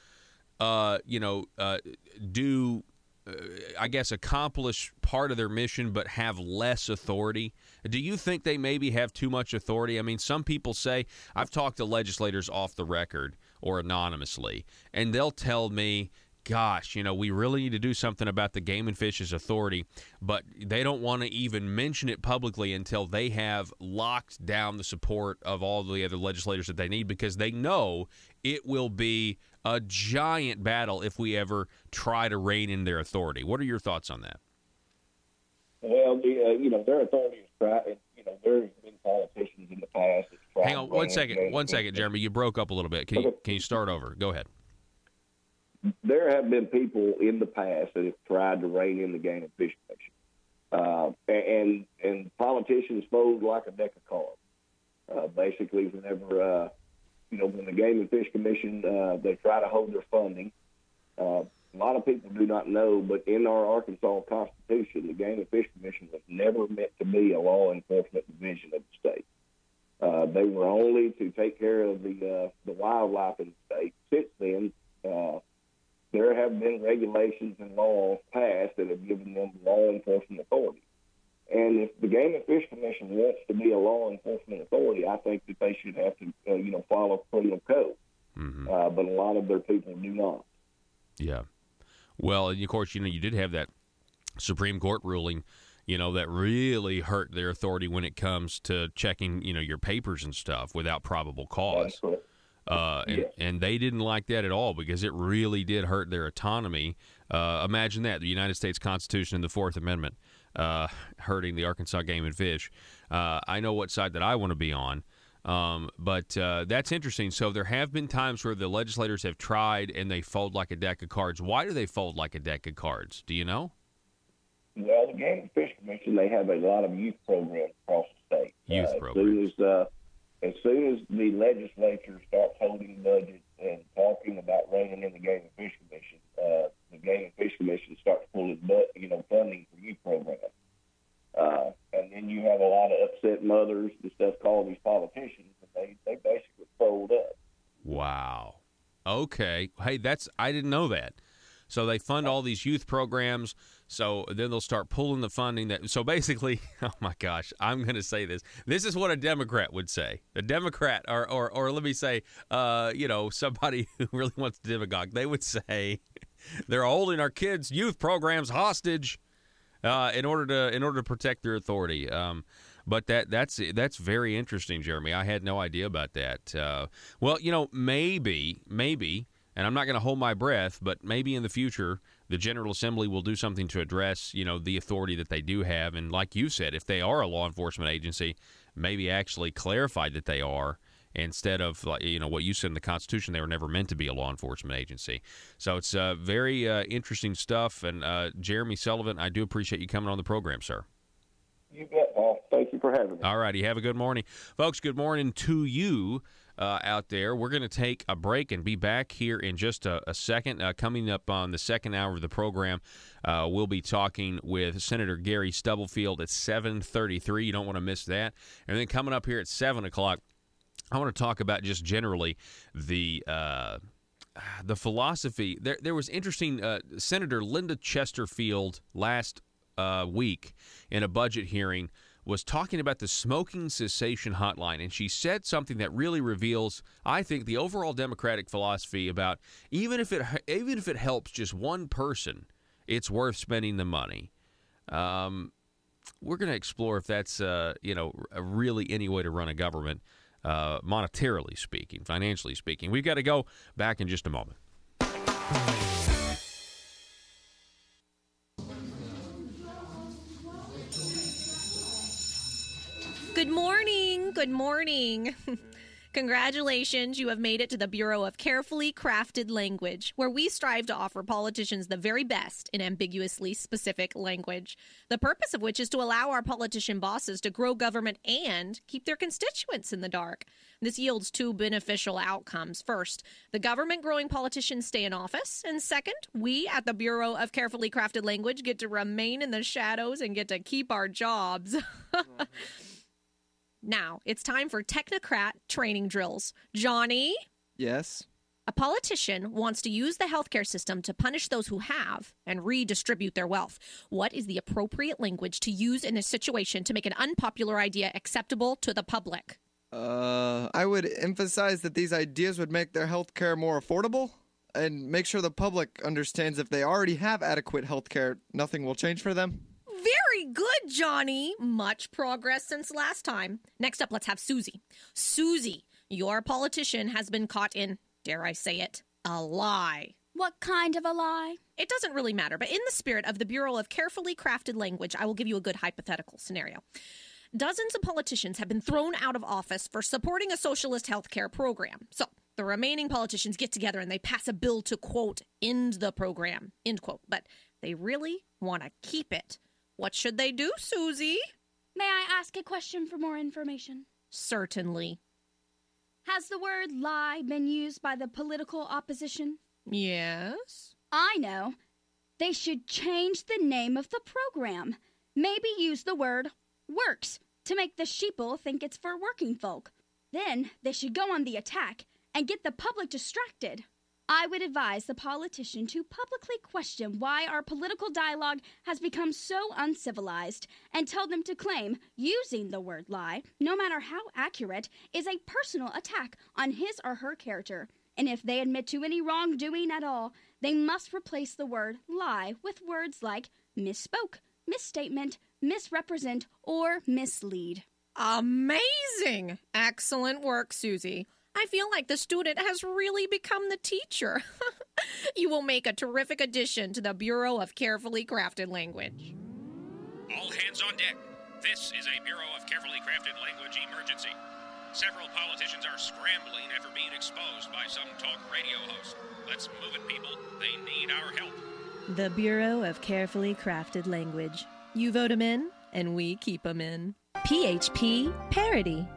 accomplish part of their mission but have less authority? Do you think they maybe have too much authority? Some people say, I've talked to legislators off the record or anonymously, and they'll tell me, gosh, we really need to do something about the Game and Fish's authority, but they don't want to even mention it publicly until they have locked down the support of all the other legislators that they need, because they know it will be a giant battle if we ever try to rein in their authority. What are your thoughts on that? Well, their authority is tried. There's been politicians in the past. Hang on one second, Jeremy. You broke up a little bit. Can you start over? Go ahead. There have been people in the past that have tried to rein in the Game and Fish Commission, and politicians fold like a deck of cards. Basically, whenever when the Game and Fish Commission they try to hold their funding, a lot of people do not know, but in our Arkansas Constitution, the Game and Fish Commission was never meant to be a law enforcement division of the state. They were only to take care of the wildlife in the state. Since then, there have been regulations and laws passed that have given them law enforcement authority. And if the Game and Fish Commission wants to be a law enforcement authority, I think that they should have to, follow criminal code. Mm-hmm. But a lot of their people do not. Yeah. Well, and of course, you did have that Supreme Court ruling, that really hurt their authority when it comes to checking, your papers and stuff without probable cause. And they didn't like that at all because it really did hurt their autonomy. Imagine that, the United States Constitution and the Fourth Amendment hurting the Arkansas Game and Fish. I know what side that I want to be on. But that's interesting. So there have been times where the legislators have tried and they fold like a deck of cards. Why do they fold like a deck of cards? Do you know? Well, the Game and Fish Commission, they have a lot of youth programs across the state. Youth programs. As soon as the legislature starts holding budgets and talking about reining in the Game and Fish Commission, the Game and Fish Commission starts pulling, funding for youth programs. And then you have a lot of upset mothers and stuff calling these politicians, and they basically fold up. Wow. Okay. Hey, I didn't know that. So they fund all these youth programs, so then they'll start pulling the funding. So basically, oh my gosh, I'm going to say this. This is what a Democrat would say. A Democrat, or let me say, somebody who really wants to demagogue, they would say they're holding our kids' youth programs hostage in order to protect their authority. But that's very interesting, Jeremy. I had no idea about that. Well, maybe. And I'm not going to hold my breath, but maybe in the future, the General Assembly will do something to address, the authority that they do have. And like you said, if they are a law enforcement agency, maybe actually clarify that they are instead of, what you said in the Constitution, they were never meant to be a law enforcement agency. So it's very interesting stuff. And Jeremy Sullivan, I do appreciate you coming on the program, sir. You bet, Paul. Thank you for having me. All righty. Have a good morning. Folks, good morning to you. Out there. We're going to take a break and be back here in just a second. Coming up on the second hour of the program, we'll be talking with Senator Gary Stubblefield at 7:33. You don't want to miss that. And then coming up here at 7 o'clock, I want to talk about just generally the philosophy. There was interesting. Senator Linda Chesterfield last week in a budget hearing was talking about the smoking cessation hotline, and she said something that really reveals, I think, the overall Democratic philosophy about even if it helps just one person, it's worth spending the money. We're going to explore if that's really any way to run a government, monetarily speaking, financially speaking. We've got to go back in just a moment. Good morning. Good morning. Congratulations, you have made it to the Bureau of Carefully Crafted Language, where we strive to offer politicians the very best in ambiguously specific language, the purpose of which is to allow our politician bosses to grow government and keep their constituents in the dark. This yields two beneficial outcomes. First, the government-growing politicians stay in office, and second, we at the Bureau of Carefully Crafted Language get to remain in the shadows and get to keep our jobs. Now, it's time for technocrat training drills. Johnny? Yes? A politician wants to use the healthcare system to punish those who have and redistribute their wealth. What is the appropriate language to use in this situation to make an unpopular idea acceptable to the public? I would emphasize that these ideas would make their healthcare more affordable and make sure the public understands if they already have adequate healthcare, nothing will change for them. Very good, Johnny. Much progress since last time. Next up, let's have Susie. Susie, your politician has been caught in, dare I say it, a lie. What kind of a lie? It doesn't really matter, but in the spirit of the Bureau of Carefully Crafted Language, I will give you a good hypothetical scenario. Dozens of politicians have been thrown out of office for supporting a socialist healthcare program. So the remaining politicians get together and they pass a bill to, quote, end the program, end quote. But they really want to keep it. What should they do, Susie? May I ask a question for more information? Certainly. Has the word lie been used by the political opposition? Yes. I know. They should change the name of the program. Maybe use the word works to make the sheeple think it's for working folk. Then they should go on the attack and get the public distracted. I would advise the politician to publicly question why our political dialogue has become so uncivilized and tell them to claim using the word lie, no matter how accurate, is a personal attack on his or her character. And if they admit to any wrongdoing at all, they must replace the word lie with words like misspoke, misstatement, misrepresent, or mislead. Amazing! Excellent work, Susie. I feel like the student has really become the teacher. You will make a terrific addition to the Bureau of Carefully Crafted Language. All hands on deck. This is a Bureau of Carefully Crafted Language emergency. Several politicians are scrambling after being exposed by some talk radio host. Let's move it, people. They need our help. The Bureau of Carefully Crafted Language. You vote 'em in, and we keep 'em in. PHP Parody.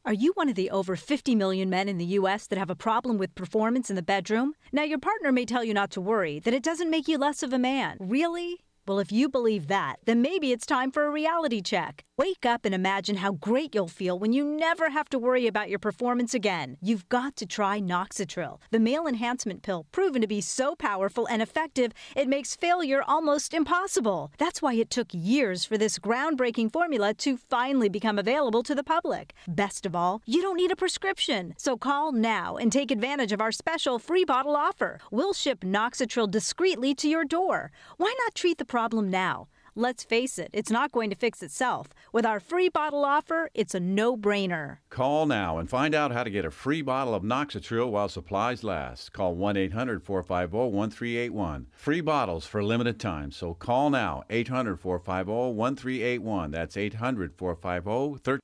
Are you one of the over 50 million men in the U.S. that have a problem with performance in the bedroom? Now, your partner may tell you not to worry, that it doesn't make you less of a man. Really? Well, if you believe that, then maybe it's time for a reality check. Wake up and imagine how great you'll feel when you never have to worry about your performance again. You've got to try Noxitril, the male enhancement pill proven to be so powerful and effective it makes failure almost impossible. That's why it took years for this groundbreaking formula to finally become available to the public. Best of all, you don't need a prescription. So call now and take advantage of our special free bottle offer. We'll ship Noxitril discreetly to your door. Why not treat the problem now? Let's face it, it's not going to fix itself. With our free bottle offer, it's a no-brainer. Call now and find out how to get a free bottle of Noxitril while supplies last. Call 1-800-450-1381. Free bottles for a limited time, so call now, 800-450-1381. That's 800-450-1381.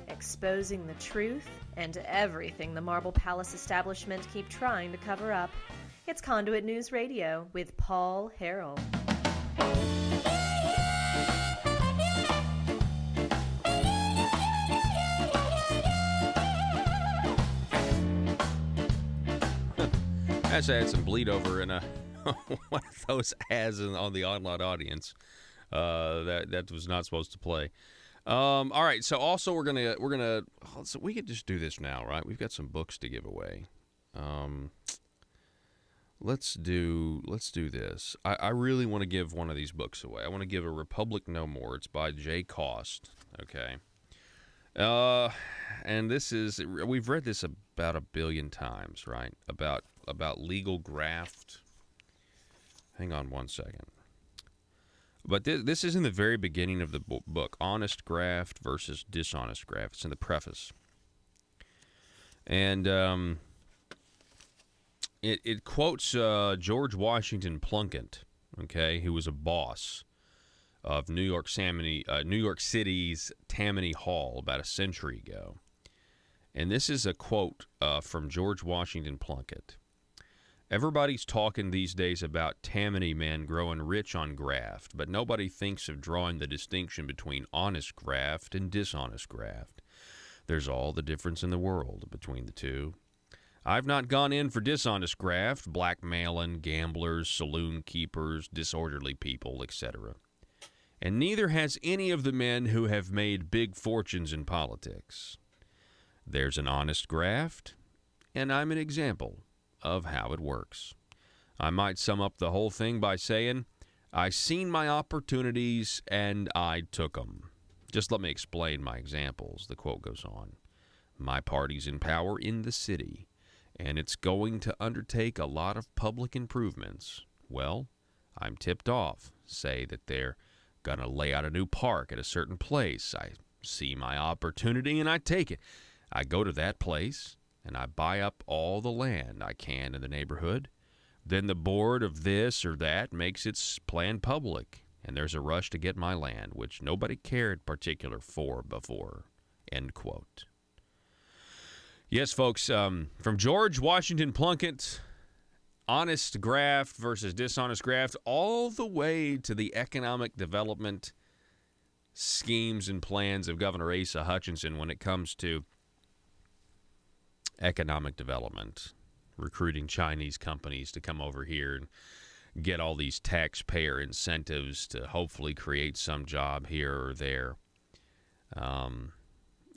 Exposing the truth and everything the Marble Palace establishment keep trying to cover up. It's Conduit News Radio with Paul Harrell. Actually, I had some bleed over in one of those ads on the online audience that was not supposed to play. All right, so also we could just do this now, right? We've got some books to give away. Let's do this. I really want to give one of these books away. I want to give A Republic No More. It's by Jay Cost. Okay. And we've read this about 1 billion times, right? About legal graft. Hang on one second. But this is in the very beginning of the book, Honest Graft versus Dishonest Graft. It's in the preface. And it quotes George Washington Plunkett, okay, who was a boss of New York City's Tammany Hall about a century ago. And this is a quote from George Washington Plunkett. Everybody's talking these days about Tammany men growing rich on graft, but nobody thinks of drawing the distinction between honest graft and dishonest graft. There's all the difference in the world between the two. I've not gone in for dishonest graft, blackmailing, gamblers, saloon keepers, disorderly people, etc. And neither has any of the men who have made big fortunes in politics. There's an honest graft, and I'm an example of how it works. I might sum up the whole thing by saying, I seen my opportunities and I took them. Just let me explain my examples. The quote goes on. My party's in power in the city, and it's going to undertake a lot of public improvements. Well, I'm tipped off. Say that they're going to lay out a new park at a certain place. I see my opportunity and I take it. I go to that place and I buy up all the land I can in the neighborhood. Then the board of this or that makes its plan public, and there's a rush to get my land, which nobody cared particular for before. End quote. Yes, folks, from George Washington Plunkett, honest graft versus dishonest graft, all the way to the economic development schemes and plans of Governor Asa Hutchinson when it comes to economic development, recruiting Chinese companies to come over here and get all these taxpayer incentives to hopefully create some job here or there.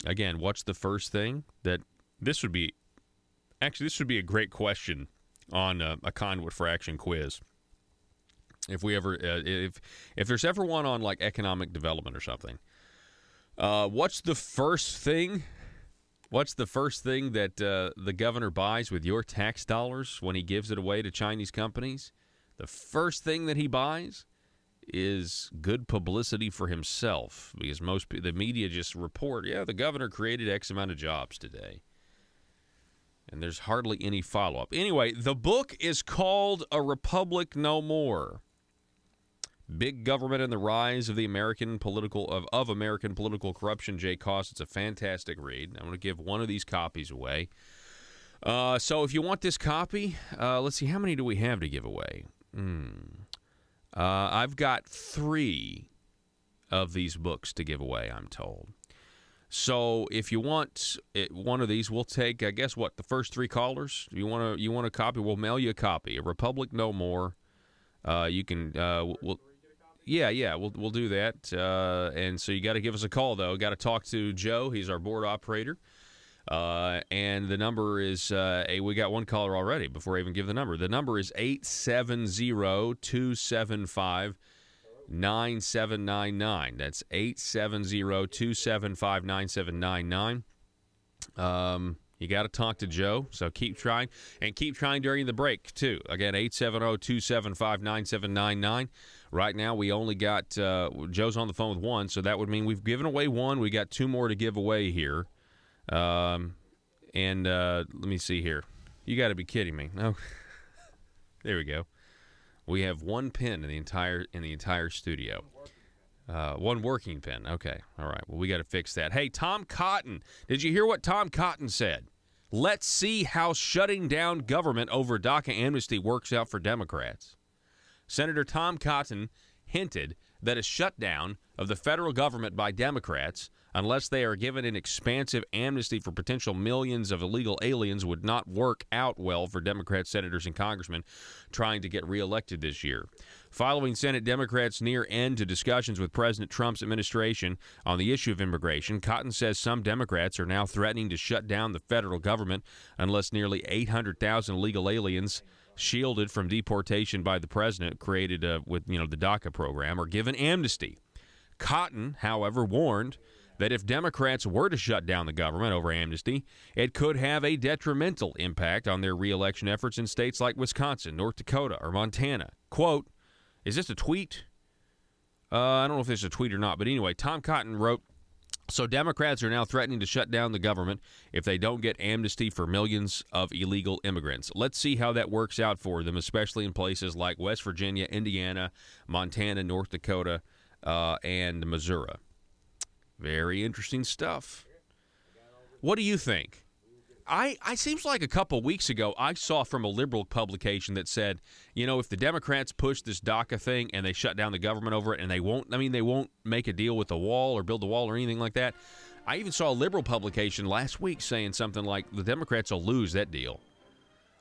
Again, what's the first thing that this would be? Actually, this would be a great question on a Conduit for Action quiz. If we ever, if there's ever one on like economic development or something, what's the first thing What's the first thing that the governor buys with your tax dollars when he gives it away to Chinese companies? The first thing that he buys is good publicity for himself, because the media just report, the governor created X amount of jobs today. And there's hardly any follow-up. Anyway, the book is called A Republic No More. Big Government and the Rise of the American Political Corruption. Jay Cost. It's a fantastic read. I'm going to give one of these copies away. So if you want this copy, let's see, how many do we have to give away? I've got 3 of these books to give away, I'm told. So if you want one of these, we'll take, I guess, the first 3 callers. You want a copy? We'll mail you a copy. A Republic No More. You can. We'll do that. And so you got to give us a call, though. Got to talk to Joe. He's our board operator. And the number is, we got one caller already before I even give the number. The number is 870-275-9799. That's 870-275-9799. You got to talk to Joe, so keep trying. And keep trying during the break, too. Again, 870-275-9799. Right now, we only got, Joe's on the phone with one, so that would mean we've given away one. We got 2 more to give away here. Let me see here. You got to be kidding me. No. There we go. We have 1 pen in the entire studio. 1 working pen. Okay. All right. Well, we got to fix that. Hey, Tom Cotton. Did you hear what Tom Cotton said? Let's see how shutting down government over DACA amnesty works out for Democrats. Senator Tom Cotton hinted that a shutdown of the federal government by Democrats, unless they are given an expansive amnesty for potential millions of illegal aliens, would not work out well for Democrat senators and congressmen trying to get reelected this year. Following Senate Democrats' near end to discussions with President Trump's administration on the issue of immigration, Cotton says some Democrats are now threatening to shut down the federal government unless nearly 800,000 illegal aliens shielded from deportation by the president created with the DACA program are given amnesty. Cotton, however, warned that if Democrats were to shut down the government over amnesty, it could have a detrimental impact on their reelection efforts in states like Wisconsin, North Dakota, or Montana. Quote, is this a tweet? I don't know if this is a tweet or not, but anyway, Tom Cotton wrote, so Democrats are now threatening to shut down the government if they don't get amnesty for millions of illegal immigrants. Let's see how that works out for them, especially in places like West Virginia, Indiana, Montana, North Dakota, and Missouri. Very interesting stuff. What do you think? I seems like a couple weeks ago I saw from a liberal publication that said, if the Democrats push this DACA thing and they shut down the government over it and they won't make a deal with the wall or build the wall or anything like that. I even saw a liberal publication last week saying something like the Democrats will lose that deal.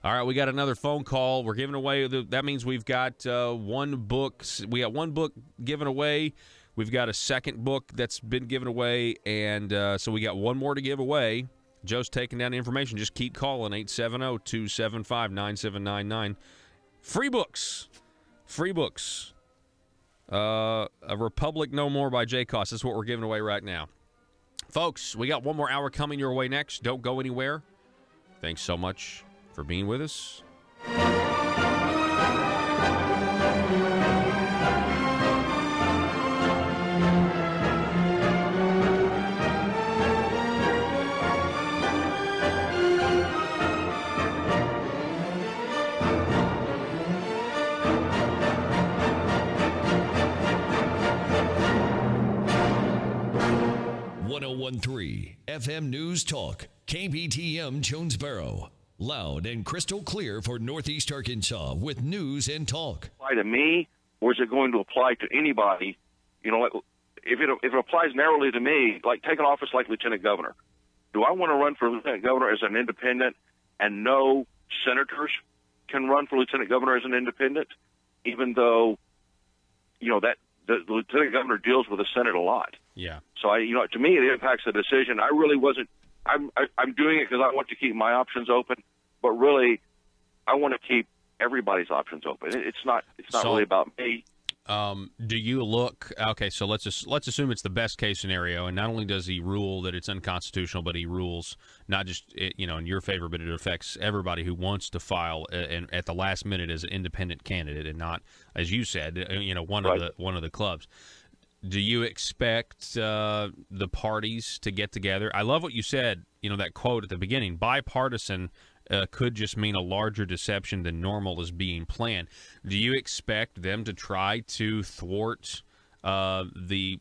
All right, we got another phone call. We're giving away, that means we've got 1 book. We got 1 book given away. We've got a second book that's been given away, and so we got 1 more to give away. Joe's taking down the information. Just keep calling, 870-275-9799. Free books. Free books. A Republic No More by Jay Cost. That's what we're giving away right now. Folks, we got 1 more hour coming your way next. Don't go anywhere. Thanks so much for being with us. 101.3 FM News Talk, KBTM Jonesboro. Loud and crystal clear for Northeast Arkansas with news and talk. Apply to me, or is it going to apply to anybody? If it applies narrowly to me, like take an office like lieutenant governor. Do I want to run for lieutenant governor as an independent, and no senators can run for lieutenant governor as an independent, even though that the lieutenant governor deals with the Senate a lot? Yeah. So to me, it impacts the decision. I really wasn't. I'm doing it because I want to keep my options open, but really, I want to keep everybody's options open. It's not really about me. Do you look okay? So let's assume it's the best case scenario, and not only does he rule that it's unconstitutional, but he rules not just in your favor, but it affects everybody who wants to file at the last minute as an independent candidate, and not, as you said, one of the clubs. Do you expect the parties to get together? I love what you said. That quote at the beginning: bipartisan. Could just mean a larger deception than normal is being planned. Do you expect them to try to thwart the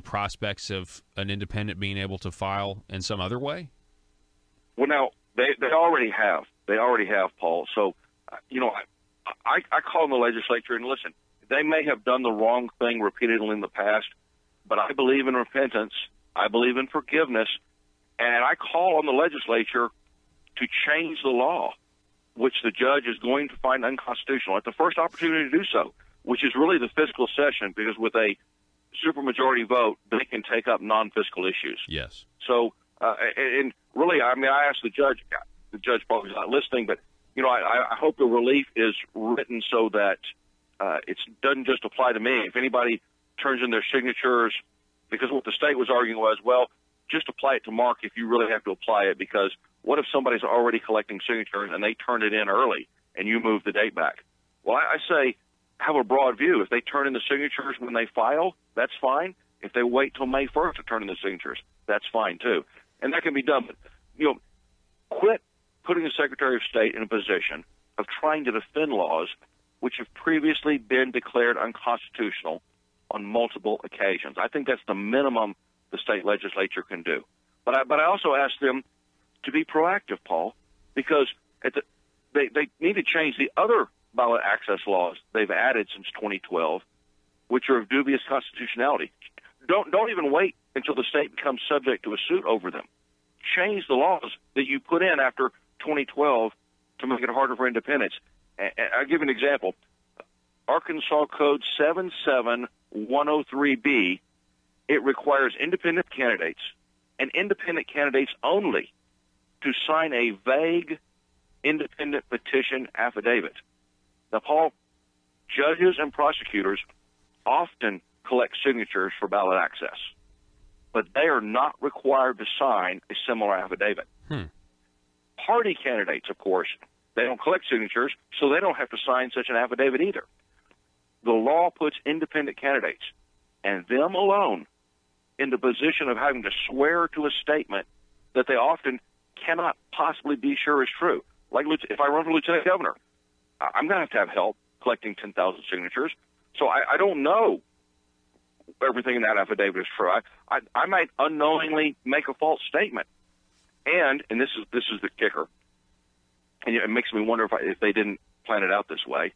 prospects of an independent being able to file in some other way? Well, now they already have. They already have, Paul. So, I call on the legislature and listen. They may have done the wrong thing repeatedly in the past, but I believe in repentance. I believe in forgiveness, and I call on the legislature to change the law, which the judge is going to find unconstitutional at the first opportunity to do so, which is really the fiscal session, because with a supermajority vote, they can take up non-fiscal issues. Yes. So, and really, I asked the judge probably is not listening, but, I hope the relief is written so that it doesn't just apply to me. If anybody turns in their signatures, because what the state was arguing was, well, just apply it to Mark if you really have to apply it, because what if somebody's already collecting signatures and they turn it in early and you move the date back? Well, I say have a broad view. If they turn in the signatures when they file, that's fine. If they wait till May 1st to turn in the signatures, that's fine too. And that can be done. But, quit putting the Secretary of State in a position of trying to defend laws which have previously been declared unconstitutional on multiple occasions. I think that's the minimum the state legislature can do. But I also ask them to be proactive, Paul, because they need to change the other ballot access laws they've added since 2012, which are of dubious constitutionality. Don't even wait until the state becomes subject to a suit over them. Change the laws that you put in after 2012 to make it harder for independents. I'll give an example. Arkansas Code 77103B, it requires independent candidates and independent candidates only to sign a vague independent petition affidavit. Now, Paul, judges and prosecutors often collect signatures for ballot access, but they are not required to sign a similar affidavit. Party candidates, of course, they don't collect signatures, so they don't have to sign such an affidavit either. The law puts independent candidates, and them alone, in the position of having to swear to a statement that they often cannot possibly be sure is true. Like if I run for lieutenant governor, I'm going to have help collecting 10,000 signatures. So I don't know everything in that affidavit is true. I might unknowingly make a false statement. And this is the kicker, and it makes me wonder if they didn't plan it out this way.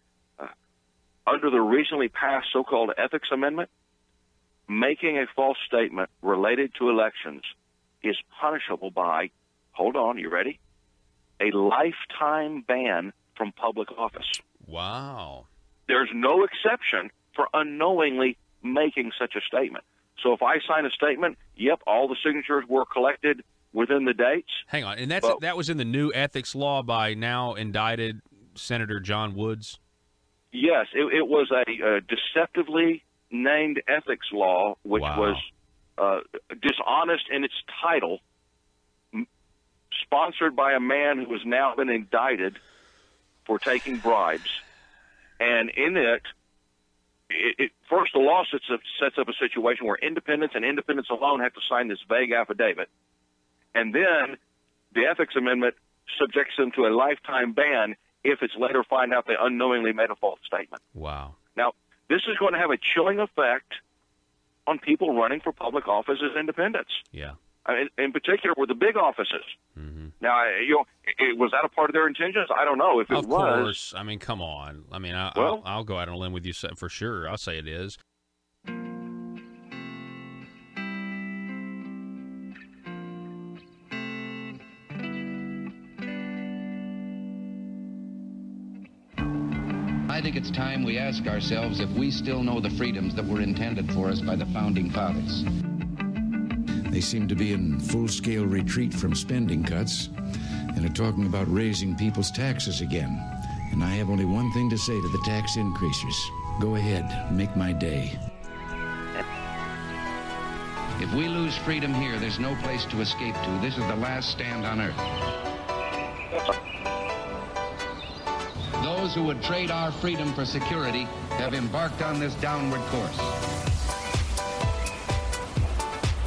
Under the recently passed so-called ethics amendment, making a false statement related to elections is punishable by, hold on, you ready? A lifetime ban from public office. Wow. There's no exception for unknowingly making such a statement. So if I sign a statement, yep, all the signatures were collected within the dates. Hang on, and that was in the new ethics law by now indicted Senator John Woods? Yes, it was a deceptively named ethics law, which was dishonest in its title, sponsored by a man who has now been indicted for taking bribes. And in it first, the law sets up a situation where independents and independents alone have to sign this vague affidavit. And then the ethics amendment subjects them to a lifetime ban if it's later found out they unknowingly made a false statement. Wow. Now, this is going to have a chilling effect on people running for public office as independents. Yeah. I mean, in particular with the big offices. Mm-hmm. Now, was that a part of their intentions? I don't know. If it was, of course. I mean, come on. I mean, I'll go out on a limb with you for sure. I'll say it is. I think it's time we ask ourselves if we still know the freedoms that were intended for us by the Founding Fathers. They seem to be in full-scale retreat from spending cuts and are talking about raising people's taxes again. And I have only one thing to say to the tax increasers. Go ahead, make my day. If we lose freedom here, there's no place to escape to. This is the last stand on earth. Those who would trade our freedom for security have embarked on this downward course.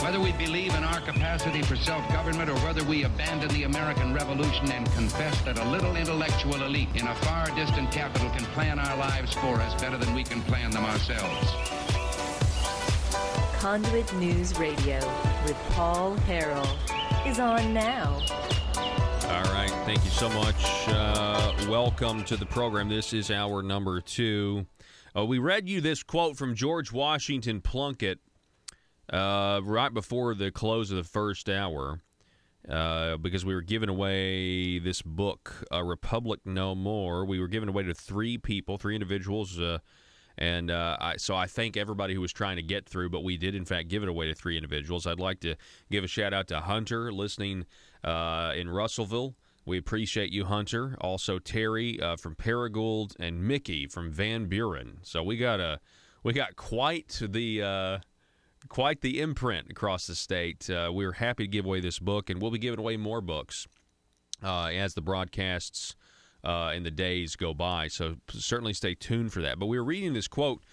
Whether we believe in our capacity for self-government or whether we abandon the American Revolution and confess that a little intellectual elite in a far distant capital can plan our lives for us better than we can plan them ourselves. Conduit News Radio with Paul Harrell is on now. All right. Thank you so much. Welcome to the program. This is hour number 2. We read you this quote from George Washington Plunkett right before the close of the first hour because we were giving away this book, A Republic No More. We were giving away to 3 people, 3 individuals, so I thank everybody who was trying to get through, but we did, in fact, give it away to 3 individuals. I'd like to give a shout-out to Hunter, listening in Russellville. We appreciate you, Hunter. Also, Terry from Paragould and Mickey from Van Buren. So we got quite the imprint across the state. We're happy to give away this book, and we'll be giving away more books as the broadcasts and the days go by, so certainly stay tuned for that. But we were reading this quote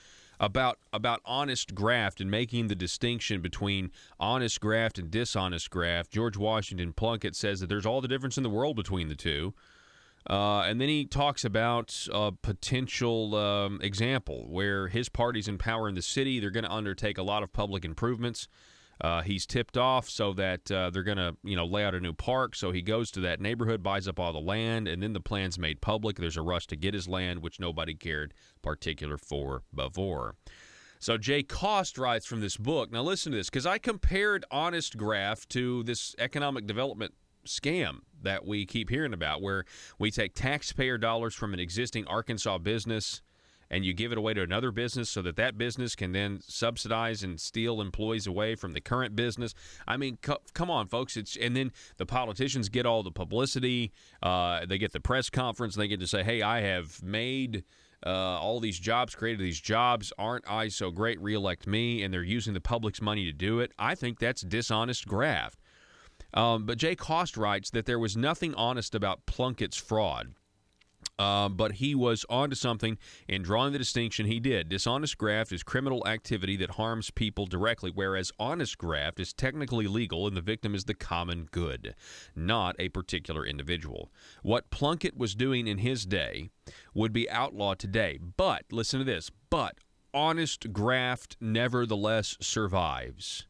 about honest graft and making the distinction between honest graft and dishonest graft. George Washington Plunkett says that there's all the difference in the world between the two. And then he talks about a potential example where his party's in power in the city. They're going to undertake a lot of public improvements. He's tipped off so that they're going to, lay out a new park. So he goes to that neighborhood, buys up all the land, and then the plan's made public. There's a rush to get his land, which nobody cared particular for before. So Jay Cost writes from this book. Now listen to this, because I compared honest graft to this economic development scam that we keep hearing about, where we take taxpayer dollars from an existing Arkansas business and you give it away to another business so that that business can then subsidize and steal employees away from the current business. I mean, come on, folks. And then the politicians get all the publicity. They get the press conference. They get to say, hey, I have made all these jobs, created these jobs. Aren't I so great? Reelect me. And they're using the public's money to do it. I think that's dishonest graft. But Jay Cost writes that there was nothing honest about Plunkett's fraud. But he was onto something in drawing the distinction he did. Dishonest graft is criminal activity that harms people directly, whereas honest graft is technically legal and the victim is the common good, not a particular individual. What Plunkett was doing in his day would be outlawed today. But, listen to this, but honest graft nevertheless survives.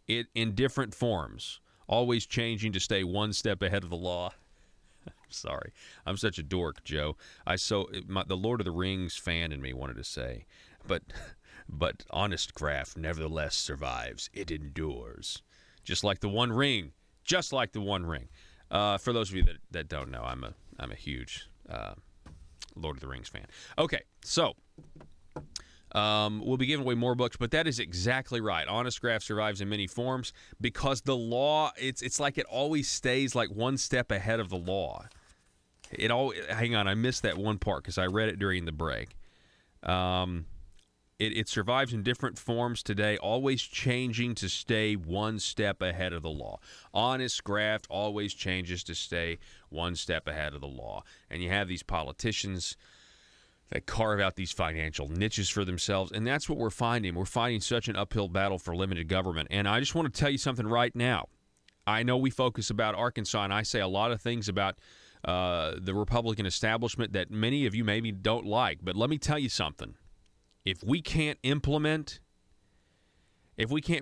It in different forms, always changing to stay one step ahead of the law. Sorry, I'm such a dork, Joe. The Lord of the Rings fan in me wanted to say, but honest graft nevertheless survives. It endures, just like the One Ring. Just like the One Ring. For those of you that don't know, I'm a huge Lord of the Rings fan. Okay, so we'll be giving away more books, but that is exactly right. Honest graft survives in many forms because the law, it's like it always stays like one step ahead of the law. Hang on, I missed that one part because I read it during the break. It survives in different forms today, always changing to stay one step ahead of the law. Honest graft always changes to stay one step ahead of the law. And you have these politicians that carve out these financial niches for themselves, and that's what we're finding. We're finding such an uphill battle for limited government. And I just want to tell you something right now. I know we focus about Arkansas, and I say a lot of things about the Republican establishment that many of you maybe don't like. But let me tell you something. If we can't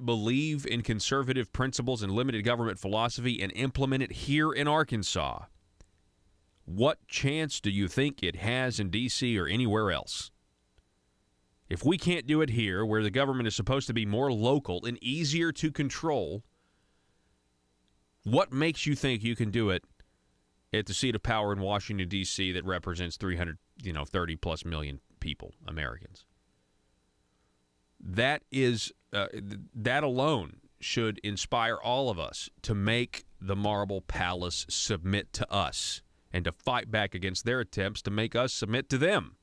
believe in conservative principles and limited government philosophy and implement it here in Arkansas, what chance do you think it has in D.C. or anywhere else? If we can't do it here, where the government is supposed to be more local and easier to control, what makes you think you can do it at the seat of power in Washington, D.C. that represents 30-plus million people, Americans? That alone should inspire all of us to make the Marble Palace submit to us and to fight back against their attempts to make us submit to them.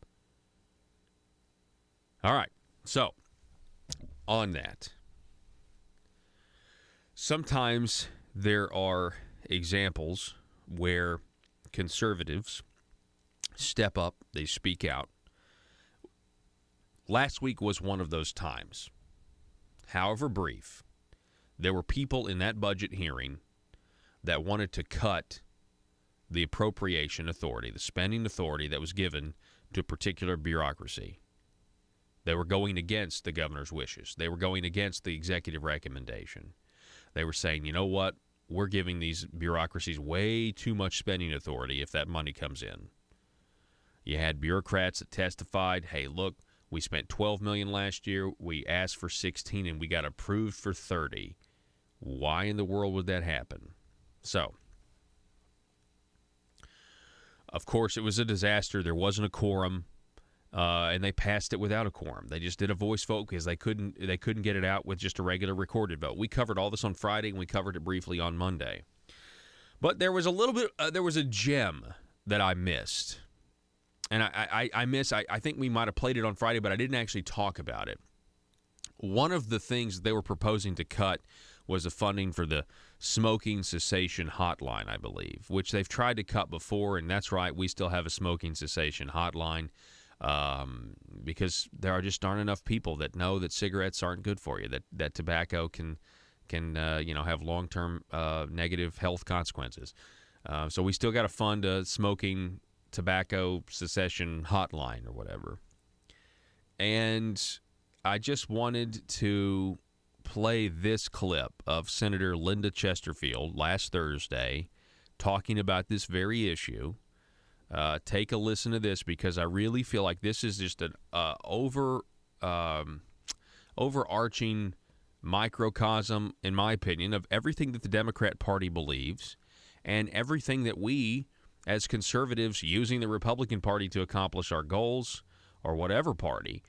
All right. So, on that, sometimes there are examples where conservatives step up, they speak out. Last week was one of those times. However brief, there were people in that budget hearing that wanted to cut the appropriation authority, the spending authority that was given to a particular bureaucracy. They were going against the governor's wishes. They were going against the executive recommendation. They were saying, you know what, we're giving these bureaucracies way too much spending authority if that money comes in. You had bureaucrats that testified, hey, look, we spent $12 million last year, we asked for 16, and we got approved for 30. Why in the world would that happen? So, of course, it was a disaster. There wasn't a quorum, and they passed it without a quorum. They just did a voice vote because they couldn't get it out with just a regular recorded vote. We covered all this on Friday, and we covered it briefly on Monday. But there was a little bit, there was a gem that I missed. And I think we might have played it on Friday, but I didn't actually talk about it. One of the things they were proposing to cut was the funding for the smoking cessation hotline, I believe, which they've tried to cut before, and that's right, we still have a smoking cessation hotline because there just aren't enough people that know that cigarettes aren't good for you, that tobacco can have long-term negative health consequences. So we still got to fund a smoking tobacco cessation hotline or whatever. And I just wanted to play this clip of Senator Linda Chesterfield last Thursday talking about this very issue. Take a listen to this because I really feel like this is just an overarching microcosm, in my opinion, of everything that the Democrat Party believes and everything that we as conservatives using the Republican Party to accomplish our goals, or whatever party,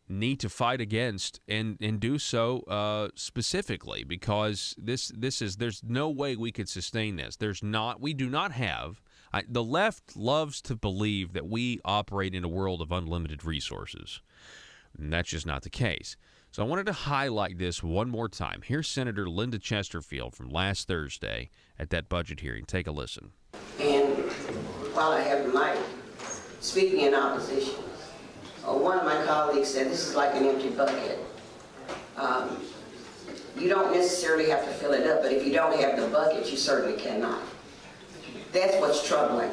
need to fight against and do so specifically, because there's no way we could sustain this. We do not have, the left loves to believe that we operate in a world of unlimited resources. And that's just not the case. So I wanted to highlight this one more time. Here's Senator Linda Chesterfield from last Thursday at that budget hearing. Take a listen. And while I have the mic, speaking in opposition, one of my colleagues said this is like an empty bucket. You don't necessarily have to fill it up, but if you don't have the bucket, you certainly cannot. That's what's troubling,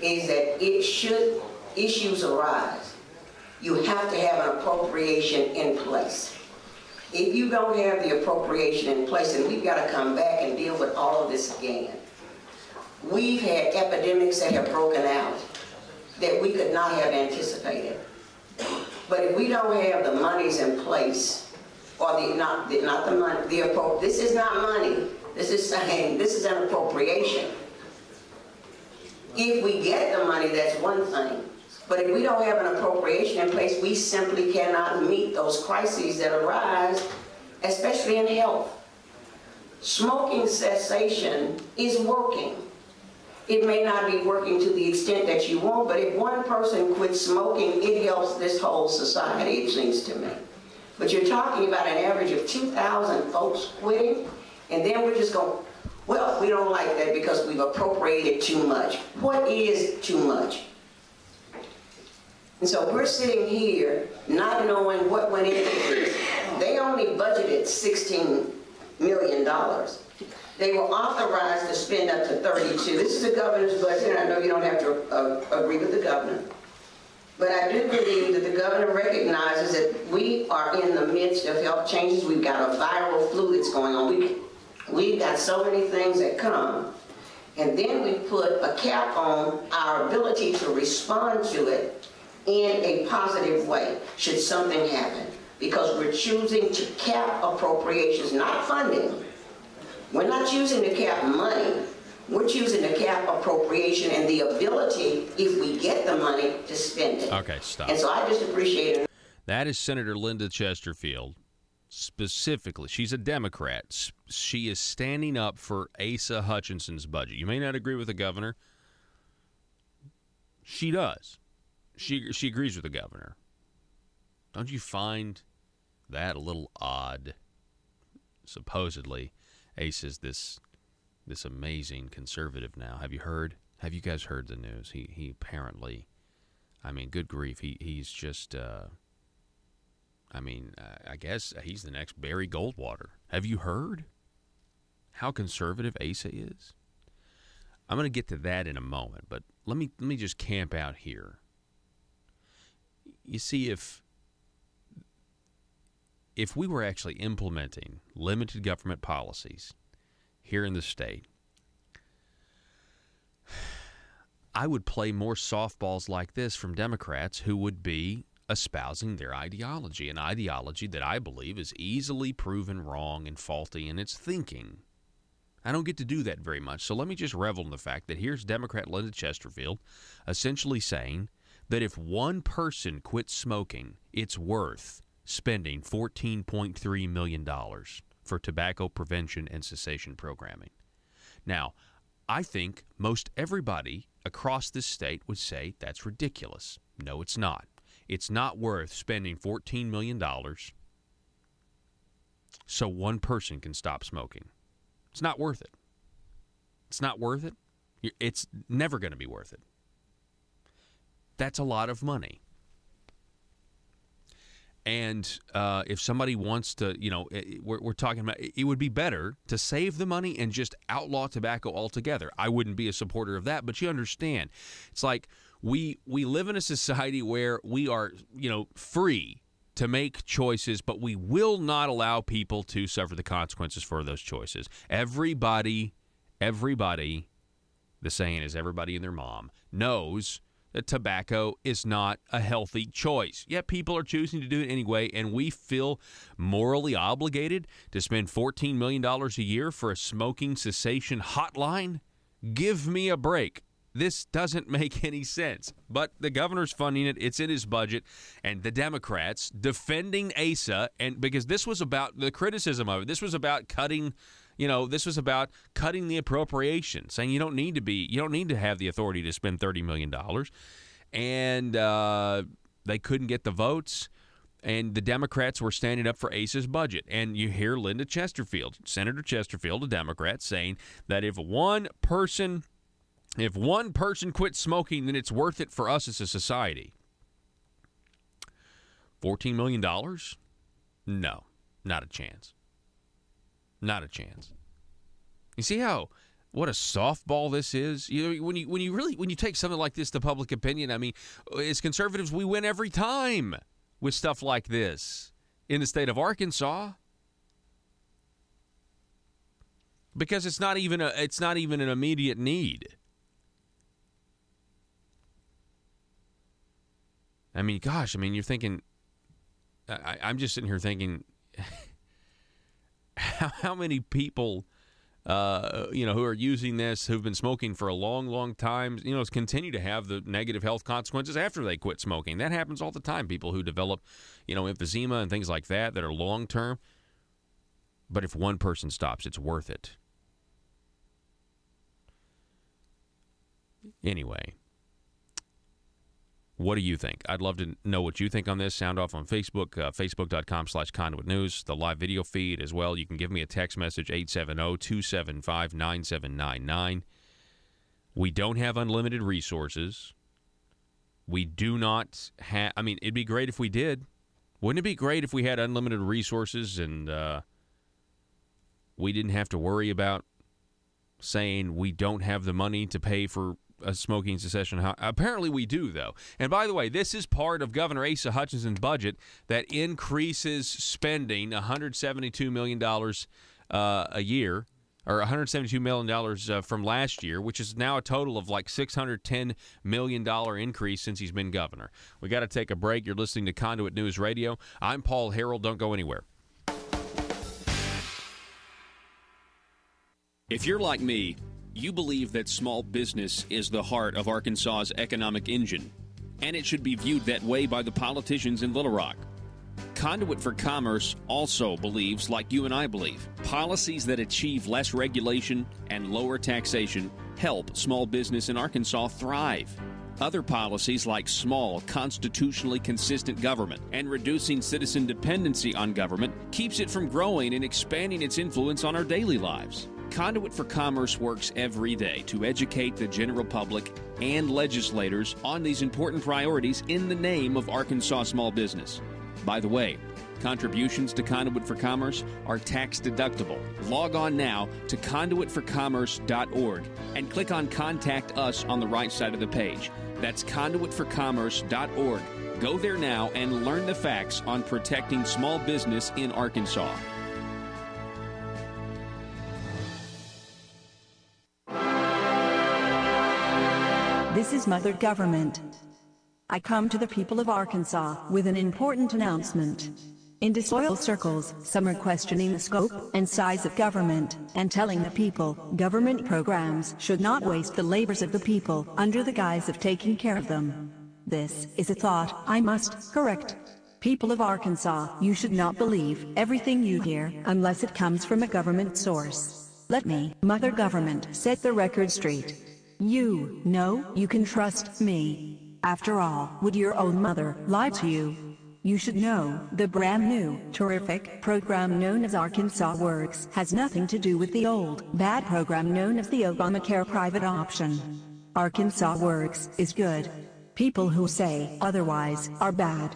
is that issues arise. You have to have an appropriation in place. If you don't have the appropriation in place, then we've got to come back and deal with all of this again. We've had epidemics that have broken out that we could not have anticipated. But if we don't have the monies in place, or not the money, this is not money. This is saying this is an appropriation. If we get the money, that's one thing. But if we don't have an appropriation in place, we simply cannot meet those crises that arise, especially in health. Smoking cessation is working. It may not be working to the extent that you want, but if one person quits smoking, it helps this whole society, it seems to me. But you're talking about an average of 2,000 folks quitting, and then we're just going, well, we don't like that because we've appropriated too much. What is too much? And so we're sitting here not knowing what went into this. They only budgeted $16 million. They were authorized to spend up to 32. This is the governor's budget, and I know you don't have to agree with the governor. But I do believe that the governor recognizes that we are in the midst of health changes. We've got a viral flu that's going on. We've got so many things that come. And then we put a cap on our ability to respond to it in a positive way, should something happen. Because we're choosing to cap appropriations, not funding. We're not choosing to cap money. We're choosing to cap appropriation and the ability, if we get the money, to spend it. Okay, stop. And so I just appreciate it. That is Senator Linda Chesterfield. Specifically, she's a Democrat. She is standing up for Asa Hutchinson's budget. You may not agree with the governor. She does. She agrees with the governor. Don't you find that a little odd? Supposedly, Ace is this amazing conservative now. Have you heard? Have you guys heard the news? He apparently, I mean, good grief, he's just, I guess he's the next Barry Goldwater. Have you heard how conservative Asa is? I'm going to get to that in a moment, but let me just camp out here. You see, if we were actually implementing limited government policies here in the state, I would play more softballs like this from Democrats who would be espousing their ideology, an ideology that I believe is easily proven wrong and faulty in its thinking. I don't get to do that very much, so let me just revel in the fact that here's Democrat Linda Chesterfield essentially saying that if one person quits smoking, it's worth spending $14.3 million for tobacco prevention and cessation programming. Now, I think most everybody across this state would say that's ridiculous. No, it's not. It's not worth spending $14 million so one person can stop smoking. It's not worth it. It's not worth it. It's never going to be worth it. That's a lot of money. And if somebody wants to, we're talking about, it would be better to save the money and just outlaw tobacco altogether. I wouldn't be a supporter of that, but you understand. It's like we live in a society where we are, free to make choices, but we will not allow people to suffer the consequences for those choices. Everybody, the saying is everybody and their mom, knows that tobacco is not a healthy choice. Yet people are choosing to do it anyway, and we feel morally obligated to spend $14 million a year for a smoking cessation hotline? Give me a break. This doesn't make any sense. But the governor's funding it. It's in his budget. And the Democrats defending Asa, and because this was about the criticism of it. This was about cutting the appropriation, saying you don't need to have the authority to spend $30 million. And they couldn't get the votes. And the Democrats were standing up for Asa's budget. And you hear Linda Chesterfield, Senator Chesterfield, a Democrat, saying that if one person quits smoking, then it's worth it for us as a society. $14 million? No, not a chance. Not a chance. You see what a softball this is? When you take something like this to public opinion, I mean, as conservatives, we win every time with stuff like this in the state of Arkansas. Because it's not even an immediate need. I mean, gosh, you're thinking, I'm just sitting here thinking, how many people, who are using this, who've been smoking for a long, long time, continue to have the negative health consequences after they quit smoking. That happens all the time. People who develop, emphysema and things like that are long-term. But if one person stops, it's worth it. Anyway. What do you think? I'd love to know what you think on this. Sound off on Facebook, facebook.com/Conduit News, the live video feed as well. You can give me a text message, 870-275-9799. We don't have unlimited resources. We do not have, it'd be great if we did. Wouldn't it be great if we had unlimited resources and we didn't have to worry about saying we don't have the money to pay for a smoking cessation? Apparently we do, though. And by the way, this is part of Governor Asa Hutchinson's budget that increases spending $172 million a year, or $172 million from last year, which is now a total of like $610 million increase since he's been governor. We got to take a break. You're listening to Conduit News Radio. I'm Paul Harrell. Don't go anywhere. If you're like me, you believe that small business is the heart of Arkansas's economic engine, and it should be viewed that way by the politicians in Little Rock. Conduit for Commerce also believes, like you and I believe, policies that achieve less regulation and lower taxation help small business in Arkansas thrive. Other policies like small, constitutionally consistent government and reducing citizen dependency on government keeps it from growing and expanding its influence on our daily lives. Conduit for Commerce works every day to educate the general public and legislators on these important priorities in the name of Arkansas small business. By the way, contributions to Conduit for Commerce are tax deductible. Log on now to conduitforcommerce.org and click on Contact Us on the right side of the page. That's conduitforcommerce.org. Go there now and learn the facts on protecting small business in Arkansas. This is Mother Government. I come to the people of Arkansas with an important announcement. In disloyal circles, some are questioning the scope and size of government and telling the people government programs should not waste the labors of the people under the guise of taking care of them. This is a thought I must correct. People of Arkansas, you should not believe everything you hear unless it comes from a government source. Let me, Mother Government, set the record straight. You know you can trust me. After all, would your own mother lie to you? You should know the brand new, terrific program known as Arkansas Works has nothing to do with the old, bad program known as the Obamacare private option. Arkansas Works is good. People who say otherwise are bad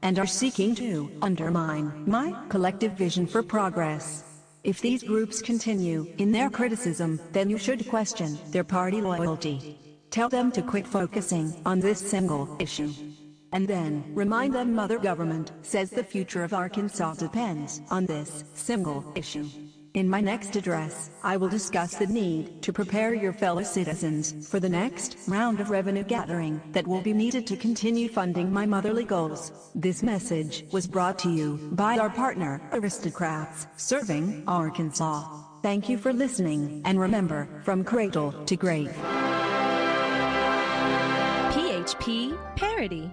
and are seeking to undermine my collective vision for progress. If these groups continue in their criticism, then you should question their party loyalty. Tell them to quit focusing on this single issue. And then remind them Mother Government says the future of Arkansas depends on this single issue. In my next address, I will discuss the need to prepare your fellow citizens for the next round of revenue gathering that will be needed to continue funding my motherly goals. This message was brought to you by our partner, Aristocrats, serving Arkansas. Thank you for listening, and remember, from cradle to grave. PHP Parody.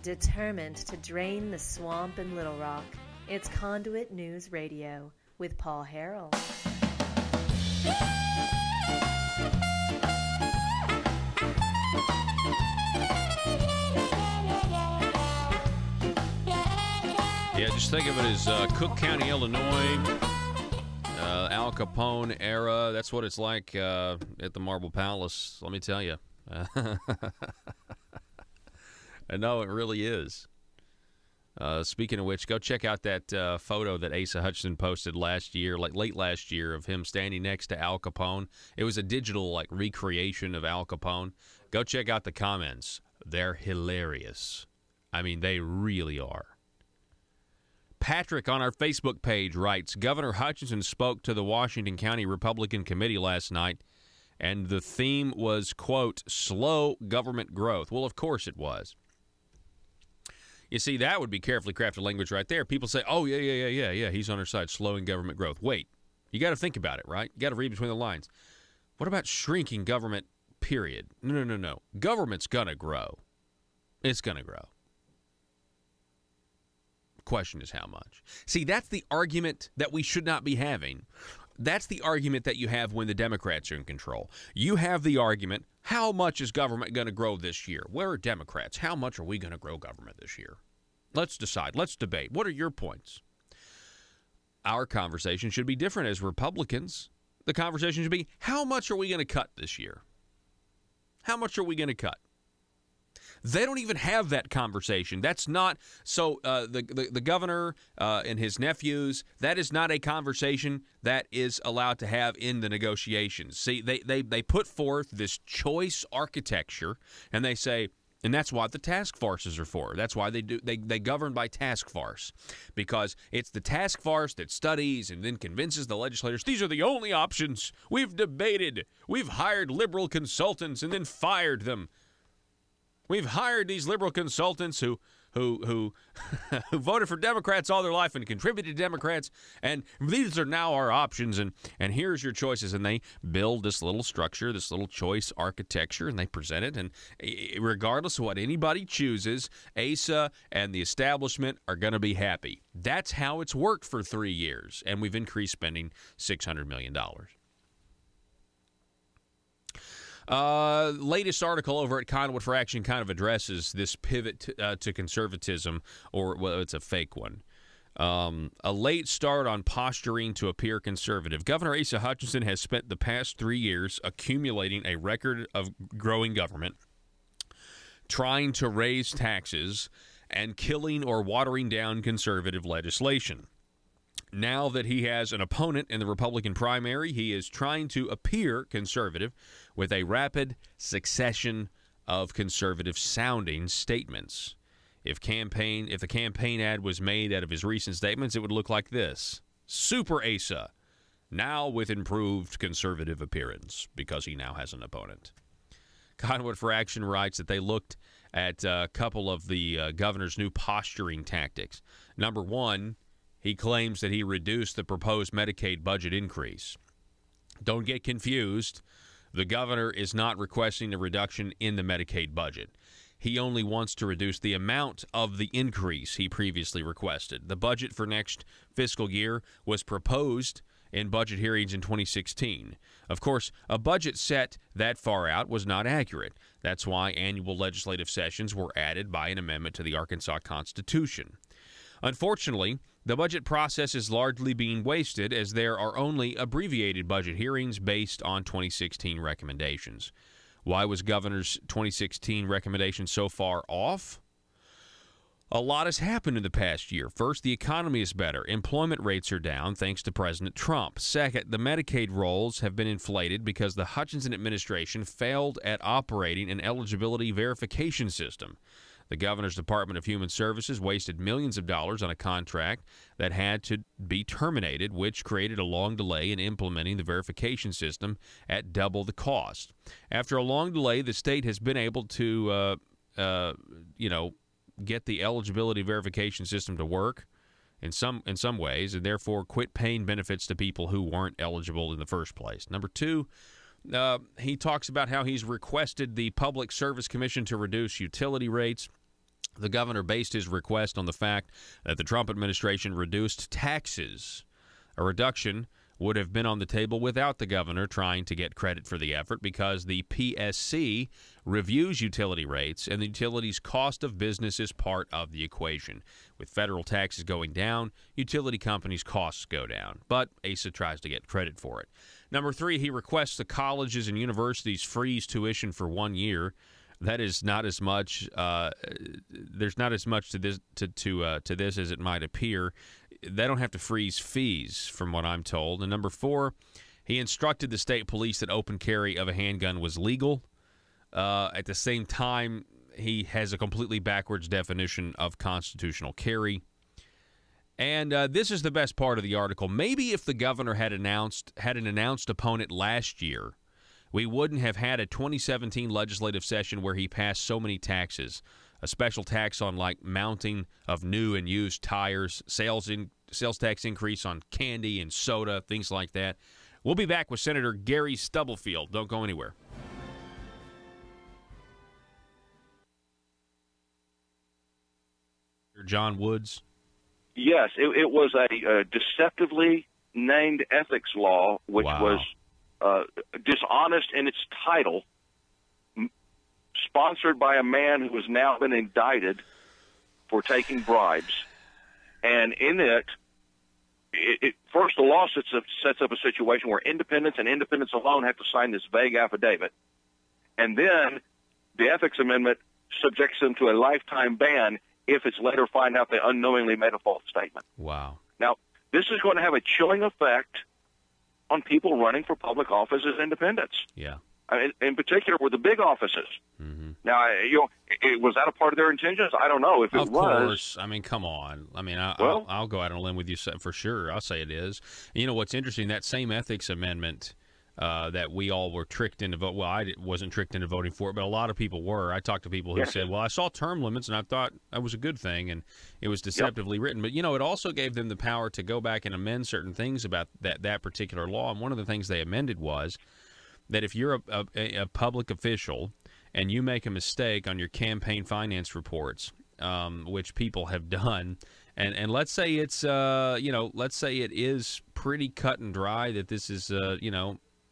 Determined to drain the swamp in Little Rock, it's Conduit News Radio with Paul Harrell. Yeah, just think of it as Cook County, Illinois, Al Capone era. That's what it's like at the Marble Palace, let me tell you. I know it really is. Speaking of which, go check out that photo that Asa Hutchinson posted last year, like late last year, of him standing next to Al Capone. It was a digital like recreation of Al Capone. Go check out the comments. They're hilarious. I mean, they really are. Patrick on our Facebook page writes, Governor Hutchinson spoke to the Washington County Republican Committee last night, and the theme was, quote, slow government growth. Well, of course it was. You see, that would be carefully crafted language right there. People say, oh, yeah, he's on our side, slowing government growth. Wait, you got to think about it, right? You got to read between the lines. What about shrinking government, period? No. Government's going to grow. It's going to grow. Question is how much. See, that's the argument that we should not be having. That's the argument that you have when the Democrats are in control. You have the argument, how much is government going to grow this year? Where are Democrats? How much are we going to grow government this year? Let's decide. Let's debate. What are your points? Our conversation should be different as Republicans. The conversation should be, how much are we going to cut this year? How much are we going to cut? They don't even have that conversation. That's not so. The governor and his nephews. That is not a conversation that is allowed to have in the negotiations. See, they put forth this choice architecture, and they say, and that's what the task forces are for. That's why they govern by task force, because it's the task force that studies and then convinces the legislators these are the only options. We've debated. We've hired liberal consultants and then fired them. We've hired these liberal consultants who voted for Democrats all their life and contributed to Democrats, and these are now our options, and here's your choices. And they build this little structure, this little choice architecture, and they present it. And regardless of what anybody chooses, Asa and the establishment are going to be happy. That's how it's worked for 3 years, and we've increased spending $600 million. Latest article over at Conduit for Action kind of addresses this pivot to conservatism, or, well, it's a fake one. A late start on posturing to appear conservative. Governor Asa Hutchinson has spent the past 3 years accumulating a record of growing government, trying to raise taxes, and killing or watering down conservative legislation. Now that he has an opponent in the Republican primary, he is trying to appear conservative with a rapid succession of conservative-sounding statements. If the campaign ad was made out of his recent statements, it would look like this. Super Asa, now with improved conservative appearance, because he now has an opponent. Conduit for Action writes that they looked at a couple of the governor's new posturing tactics. Number one, he claims that he reduced the proposed Medicaid budget increase. Don't get confused. The governor is not requesting a reduction in the Medicaid budget. He only wants to reduce the amount of the increase he previously requested. The budget for next fiscal year was proposed in budget hearings in 2016. Of course, a budget set that far out was not accurate. That's why annual legislative sessions were added by an amendment to the Arkansas Constitution. Unfortunately, the budget process is largely being wasted as there are only abbreviated budget hearings based on 2016 recommendations. Why was Governor's 2016 recommendation so far off? A lot has happened in the past year. First, the economy is better. Employment rates are down thanks to President Trump. Second, the Medicaid rolls have been inflated because the Hutchinson administration failed at operating an eligibility verification system. The governor's Department of Human Services wasted millions of dollars on a contract that had to be terminated, which created a long delay in implementing the verification system at double the cost. After a long delay, the state has been able to, get the eligibility verification system to work in some ways, and therefore quit paying benefits to people who weren't eligible in the first place. Number two, he talks about how he's requested the Public Service Commission to reduce utility rates. The governor based his request on the fact that the Trump administration reduced taxes. A reduction would have been on the table without the governor trying to get credit for the effort, because the PSC reviews utility rates, and the utilities' cost of business is part of the equation. With federal taxes going down, utility companies' costs go down. But Asa tries to get credit for it. Number three, he requests the colleges and universities freeze tuition for 1 year. That is not as much. There's not as much to this as it might appear. They don't have to freeze fees, from what I'm told. And number four, he instructed the state police that open carry of a handgun was legal. At the same time, he has a completely backwards definition of constitutional carry. And this is the best part of the article. Maybe if the governor had an announced opponent last year, we wouldn't have had a 2017 legislative session where he passed so many taxes. A special tax on, like, mounting of new and used tires, sales tax increase on candy and soda, things like that. We'll be back with Senator Gary Stubblefield. Don't go anywhere. John Woods. Yes, it was a deceptively named ethics law, which was dishonest in its title, sponsored by a man who has now been indicted for taking bribes. And in it, first, the law sets up a situation where independents and independents alone have to sign this vague affidavit. And then the ethics amendment subjects them to a lifetime ban if it's later found out they unknowingly made a false statement. Wow. Now, this is going to have a chilling effect on people running for public office as independents. Yeah. I mean, in particular with the big offices. Mm-hmm. Now, was that a part of their intentions? I don't know. If it of was, course. I mean, come on. I mean, I'll go out on a limb with you for sure. I'll say it is. And you know what's interesting? That same ethics amendment that we all were tricked into vote. Well, I wasn't tricked into voting for it, but a lot of people were. I talked to people who said, "Well, I saw term limits, and I thought that was a good thing," and it was deceptively written. But it also gave them the power to go back and amend certain things about that particular law. And one of the things they amended was that if you're a public official and you make a mistake on your campaign finance reports, which people have done, and let's say it's let's say it is pretty cut and dry that this is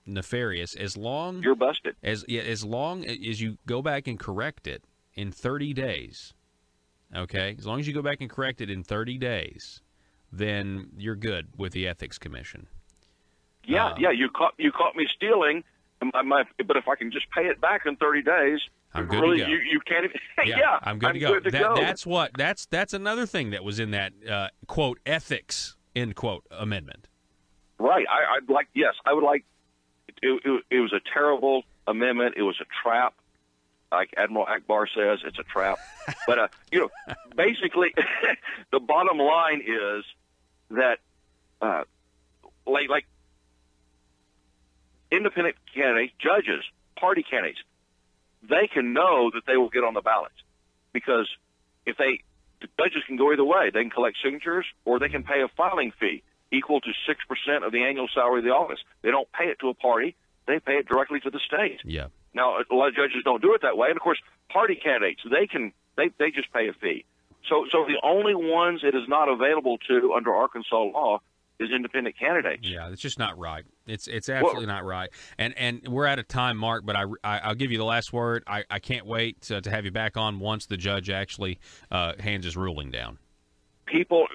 nefarious, as long you're busted, as long as you go back and correct it in 30 days, okay, as long as you go back and correct it in 30 days, then you're good with the ethics commission. Yeah, you caught me stealing. But if I can just pay it back in 30 days, I'm good really, to go. You can't even. I'm good to go. Good to go. That's another thing that was in that quote ethics end quote amendment. Right. I would like. It was a terrible amendment. It was a trap. Like Admiral Akbar says, it's a trap. But basically, the bottom line is that like independent candidates, judges, party candidates, they can know that they will get on the ballot because the judges can go either way. They can collect signatures or they can pay a filing fee equal to 6% of the annual salary of the office. They don't pay it to a party. They pay it directly to the state. Yeah. Now, a lot of judges don't do it that way. And, of course, party candidates, they just pay a fee. So the only ones it is not available to under Arkansas law is independent candidates. Yeah, it's just not right. It's absolutely not right. And we're out of time, Mark, but I'll give you the last word. I can't wait to have you back on once the judge actually hands his ruling down. People,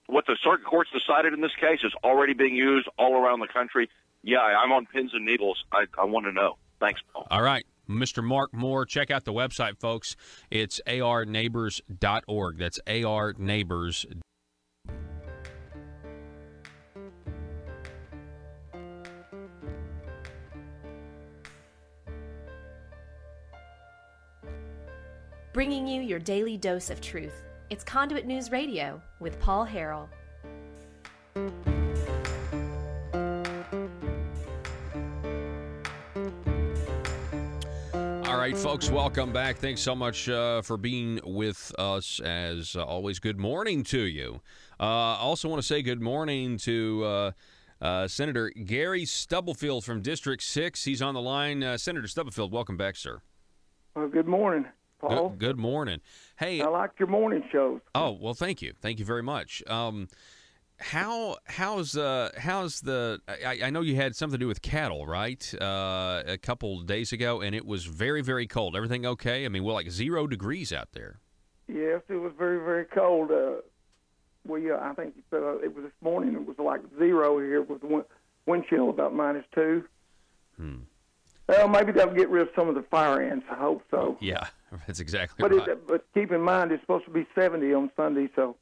what the circuit court's decided in this case is already being used all around the country. Yeah, I'm on pins and needles. I want to know. Thanks, Paul. All right. Mr. Mark Moore, check out the website, folks. It's arneighbors.org. That's arneighbors. Bringing you your daily dose of truth. It's Conduit News Radio with Paul Harrell. All right, folks, welcome back. Thanks so much for being with us. As always, good morning to you. Also want to say good morning to Senator Gary Stubblefield from District 6. He's on the line. Senator Stubblefield, welcome back, sir. Well, good morning, Paul. Good morning. Hey, I like your morning shows. Oh, well, thank you. Thank you very much. How's the I know you had something to do with cattle, right? A couple days ago, and it was very, very cold. Everything okay? I mean, like 0 degrees out there. Yes, it was very, very cold. I think it was this morning. It was like 0 here with the wind chill about -2. Well, maybe they'll get rid of some of the fire ants. I hope so. Yeah, that's exactly right. But keep in mind, it's supposed to be 70 on Sunday, so.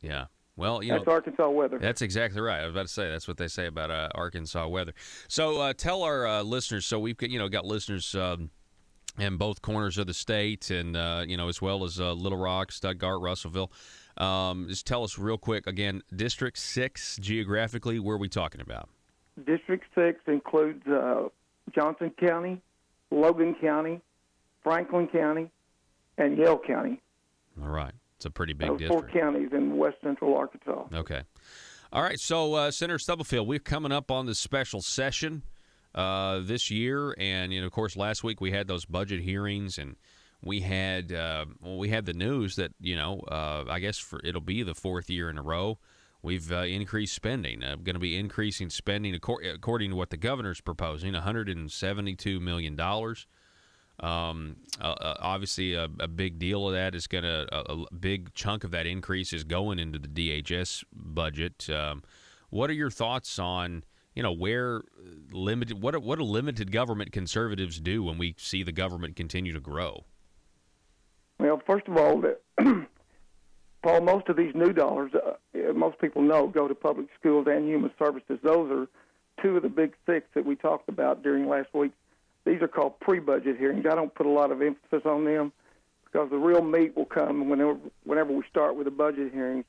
Yeah. Well, that's Arkansas weather. That's exactly right. I was about to say that's what they say about Arkansas weather. So tell our listeners. So we've got listeners in both corners of the state, and as well as Little Rock, Stuttgart, Russellville. Just tell us real quick again. District 6 geographically, where are we talking about? District 6 includes Johnson County, Logan County, Franklin County, and Yale County. All right. It's a pretty big district. 4 counties in west central Arkansas. Okay. All right. So, Senator Stubblefield, we're coming up on this special session this year. And, of course, last week we had those budget hearings, and we had the news that, I guess it'll be the 4th year in a row. We've increased spending. Going to be increasing spending according to what the governor's proposing, $172 million. Obviously, a big deal of that is going to a big chunk of that increase is going into the DHS budget. What are your thoughts on where limited what do limited government conservatives do when we see the government continue to grow? Well, first of all, Paul, most of these new dollars, most people know, go to public schools and human services. Those are two of the big six that we talked about during last week. These are called pre-budget hearings. I don't put a lot of emphasis on them because the real meat will come whenever we start with the budget hearings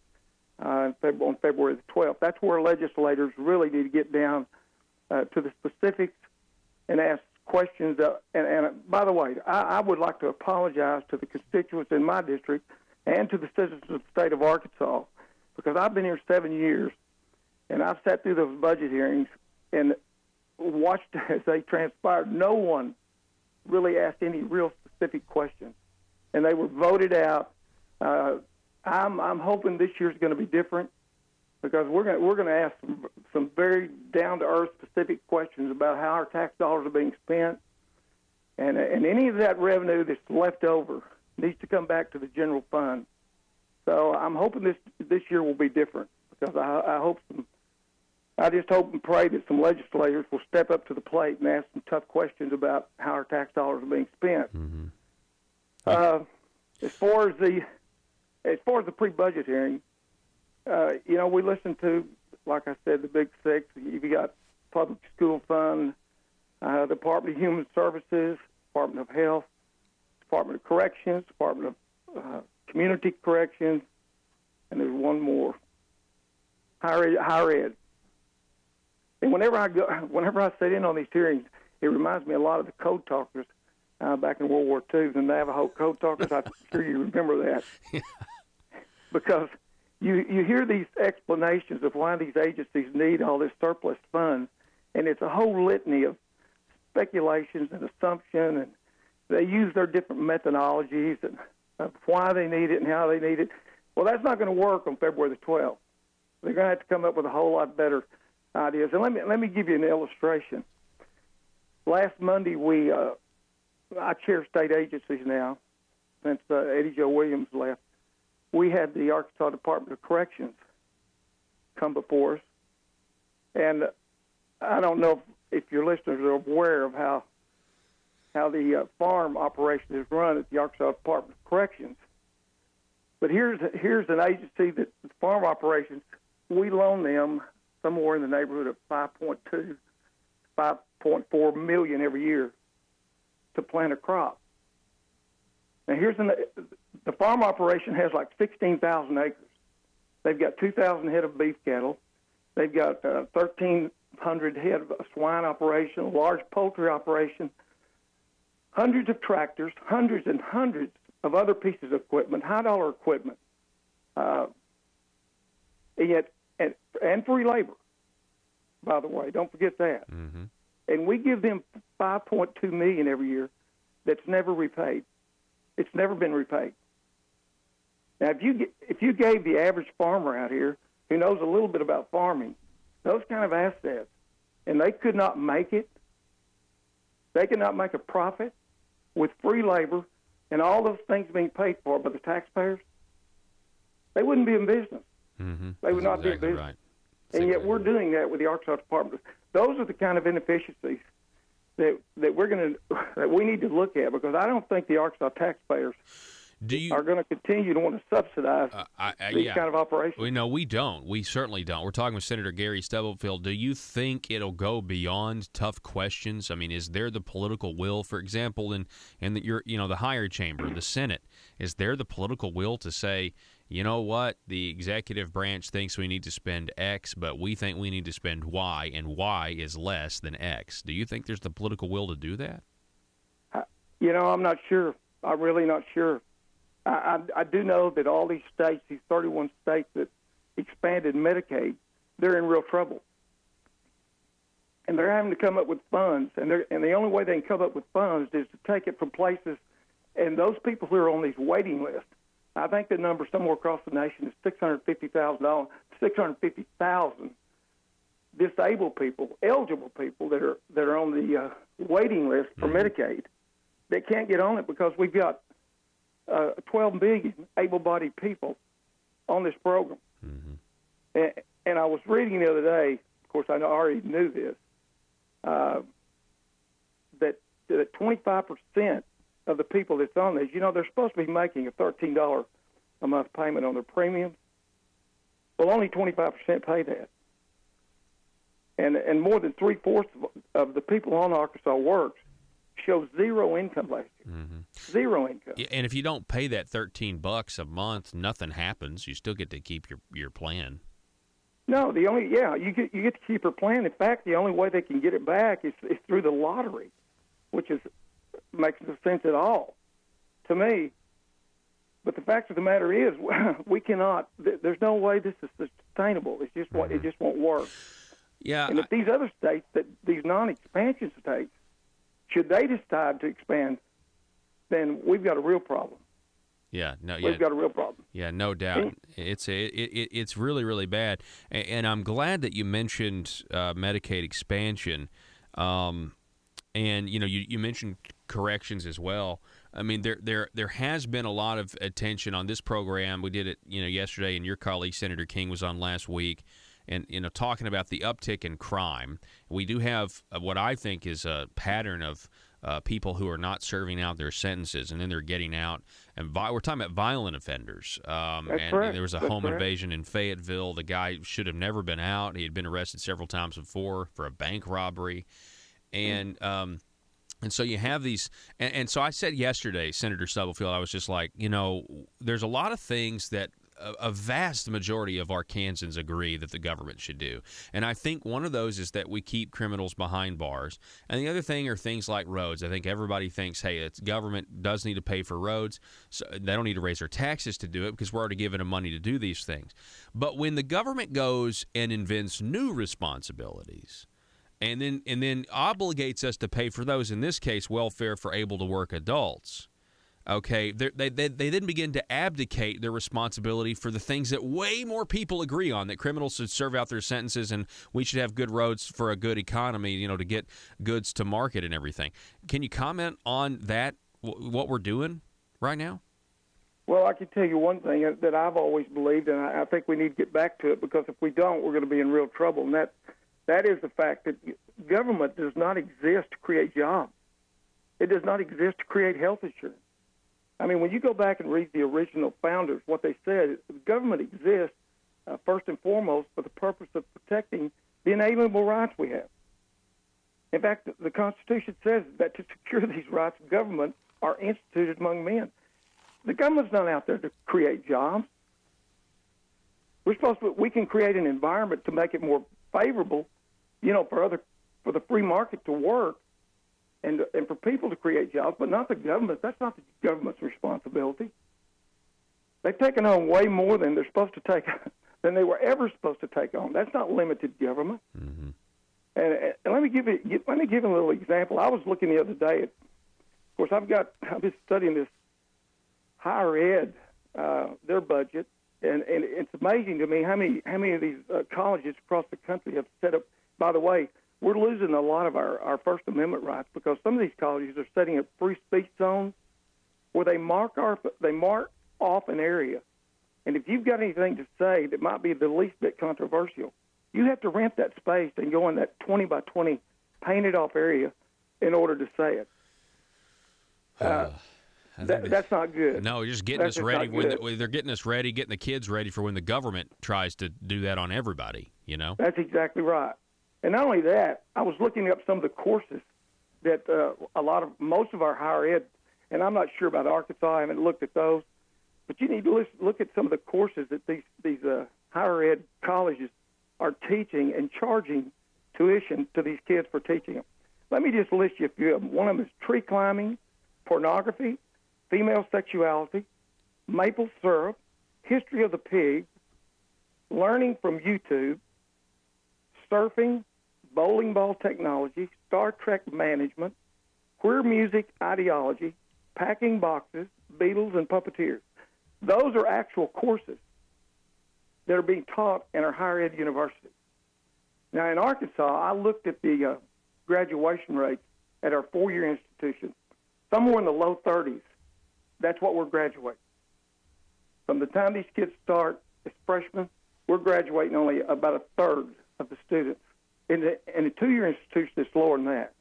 on February the 12th. That's where legislators really need to get down to the specifics and ask questions. And by the way, I would like to apologize to the constituents in my district and to the citizens of the state of Arkansas because I've been here 7 years, and I've sat through those budget hearings and watched as they transpired. No one really asked any real specific questions, and they were voted out. I'm hoping this year's going to be different because we're going to ask some very down to earth specific questions about how our tax dollars are being spent, and any of that revenue that's left over needs to come back to the general fund. So I'm hoping this year will be different because I just hope and pray that some legislators will step up to the plate and ask some tough questions about how our tax dollars are being spent. Mm-hmm. As far as the pre-budget hearing, we listen to, like I said, the big six. You've got public school fund, Department of Human Services, Department of Health, Department of Corrections, Department of Community Corrections, and there's one more, higher ed. And whenever I sit in on these hearings, it reminds me a lot of the code talkers back in World War II, the Navajo code talkers. I'm sure you remember that. Yeah. Because you hear these explanations of why these agencies need all this surplus funds, and it's a whole litany of speculations and assumption, and they use their different methodologies and why they need it and how they need it. Well, that's not going to work on February the 12th. They're going to have to come up with a whole lot better ideas. And let me give you an illustration. Last Monday, I chair state agencies now since Eddie Joe Williams left. We had the Arkansas Department of Corrections come before us, and I don't know if your listeners are aware of how the farm operation is run at the Arkansas Department of Corrections. But here's an agency that the farm operations, we loan them somewhere in the neighborhood of $5.2, $5.4 million every year to plant a crop. Now the farm operation has like 16,000 acres. They've got 2,000 head of beef cattle. They've got 1,300 head of a swine operation, a large poultry operation, hundreds of tractors, hundreds and hundreds of other pieces of equipment, high-dollar equipment, and free labor, by the way. Don't forget that. Mm-hmm. And we give them $5.2 million every year that's never repaid. It's never been repaid. Now, if you gave the average farmer out here who knows a little bit about farming those kind of assets, and they could not make it, they could not make a profit with free labor and all those things being paid for by the taxpayers, they wouldn't be in business. Mm-hmm. They would not be in business. Right. And yet we're doing that with the Arkansas Department. Those are the kind of inefficiencies that we need to look at, because I don't think the Arkansas taxpayers are going to continue to want to subsidize these kind of operations. No, we don't. We certainly don't. We're talking with Senator Gary Stubblefield. Do you think it'll go beyond tough questions? I mean, is there the political will, for example, in the higher chamber, the Senate, is there the political will to say, you know what, the executive branch thinks we need to spend X, but we think we need to spend Y, and Y is less than X? Do you think there's the political will to do that? I'm not sure. I'm really not sure. I do know that all these states, these 31 states that expanded Medicaid, they're in real trouble. And they're having to come up with funds, and the only way they can come up with funds is to take it from places, and those people who are on these waiting lists, I think the number somewhere across the nation is 650,000 disabled people, eligible people that are on the waiting list for Medicaid, they can't get on it because we've got 12 million able-bodied people on this program. Mm-hmm. And I was reading the other day, of course I already knew this, that 25% of the people that's on this, they're supposed to be making a $13 a month payment on their premiums. Well, only 25% pay that. And more than three-fourths of the people on Arkansas Works show zero income last year. Mm-hmm. Zero income. Yeah, and if you don't pay that $13 a month, nothing happens. You still get to keep your plan. No, you get to keep your plan. In fact, the only way they can get it back is through the lottery, which makes no sense at all to me. But the fact of the matter is, we cannot. There's no way this is sustainable. It's just it just won't work. Yeah. And if these other states, these non-expansion states, should they decide to expand, then we've got a real problem. Yeah, we've got a real problem. Yeah, no doubt. It's really, really bad. And I'm glad that you mentioned Medicaid expansion. And you mentioned corrections as well. I mean, there has been a lot of attention on this program. We did it, yesterday, and your colleague Senator King was on last week, and talking about the uptick in crime. We do have what I think is a pattern of people who are not serving out their sentences, and then they're getting out. And we're talking about violent offenders. And correct. There was a home invasion in Fayetteville. The guy should have never been out. He had been arrested several times before for a bank robbery. And so you have these, and so I said yesterday, Senator Stubblefield, I was just like, there's a lot of things that a vast majority of Arkansans agree that the government should do. And I think one of those is that we keep criminals behind bars. And the other thing are things like roads. I think everybody thinks, hey, it's government does need to pay for roads. So they don't need to raise their taxes to do it because we're already giving them money to do these things. But when the government goes and invents new responsibilities, and then obligates us to pay for those, in this case, welfare for able-to-work adults, okay, they then begin to abdicate their responsibility for the things that way more people agree on, that criminals should serve out their sentences and we should have good roads for a good economy, to get goods to market and everything. Can you comment on that, what we're doing right now? Well, I can tell you one thing that I've always believed, and I think we need to get back to it, because if we don't, we're going to be in real trouble, and that is the fact that government does not exist to create jobs. It does not exist to create health insurance. I mean, when you go back and read the original founders, what they said, government exists first and foremost for the purpose of protecting the inalienable rights we have. In fact, the Constitution says that to secure these rights, government are instituted among men. The government's not out there to create jobs. We can create an environment to make it more favorable, for the free market to work, and for people to create jobs, but not the government. That's not the government's responsibility. They've taken on way more than they're supposed to take, than they were ever supposed to take on. That's not limited government. Mm-hmm. And let me give you a little example. I was looking the other day at, of course, I've been studying this higher ed, their budget, and it's amazing to me how many of these colleges across the country have set up. By the way, we're losing a lot of our First Amendment rights because some of these colleges are setting up free speech zones where they mark off an area, and if you've got anything to say that might be the least bit controversial, you have to rent that space and go in that 20 by 20 painted off area in order to say it. That's not good. No, you're just getting us ready. They're getting us ready, getting the kids ready for when the government tries to do that on everybody. That's exactly right. And not only that, I was looking up some of the courses that most of our higher ed, and I'm not sure about Arkansas, I haven't looked at those, but you need to look at some of the courses that these higher ed colleges are teaching and charging tuition to these kids for teaching them. Let me just list you a few of them. One of them is tree climbing, pornography, female sexuality, maple syrup, history of the pig, learning from YouTube, surfing, bowling ball technology, Star Trek management, queer music ideology, packing boxes, Beatles, and puppeteers. Those are actual courses that are being taught in our higher ed universities. Now, in Arkansas, I looked at the graduation rates at our four-year institutions somewhere in the low 30s. That's what we're graduating. From the time these kids start as freshmen, we're graduating only about a third of the students. In a two-year institution, it's lower than that.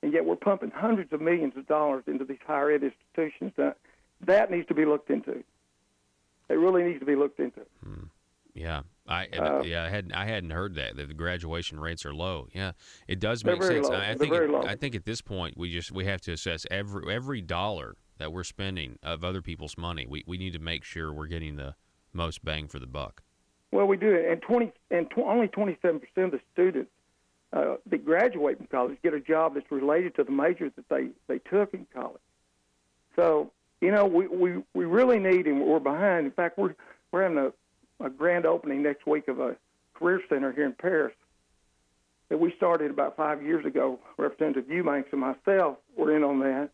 And yet we're pumping hundreds of millions of dollars into these higher ed institutions. That needs to be looked into. It really needs to be looked into. Yeah, I hadn't heard that the graduation rates are low. Yeah, it does make sense. I think at this point we have to assess every dollar that we're spending of other people's money. We need to make sure we're getting the most bang for the buck. Well, we do, and only 27% of the students that graduate from college get a job that's related to the major that they took in college. So, you know, we really need, and we're behind. In fact, we're having a grand opening next week of a career center here in Paris that we started about 5 years ago. Representative Eubanks and myself were in on that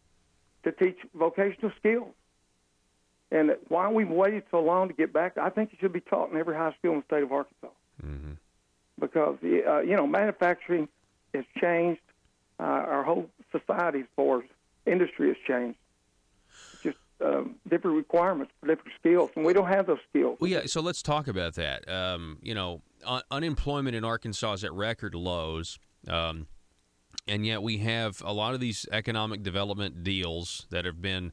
to teach vocational skills. And why we've waited so long to get back, I think it should be taught in every high school in the state of Arkansas. Mm-hmm. Because, you know, manufacturing has changed. Our whole society as far as industry has changed. Just different requirements for different skills, and we don't have those skills. Well, yeah, so let's talk about that. You know, unemployment in Arkansas is at record lows, and yet we have a lot of these economic development deals that have been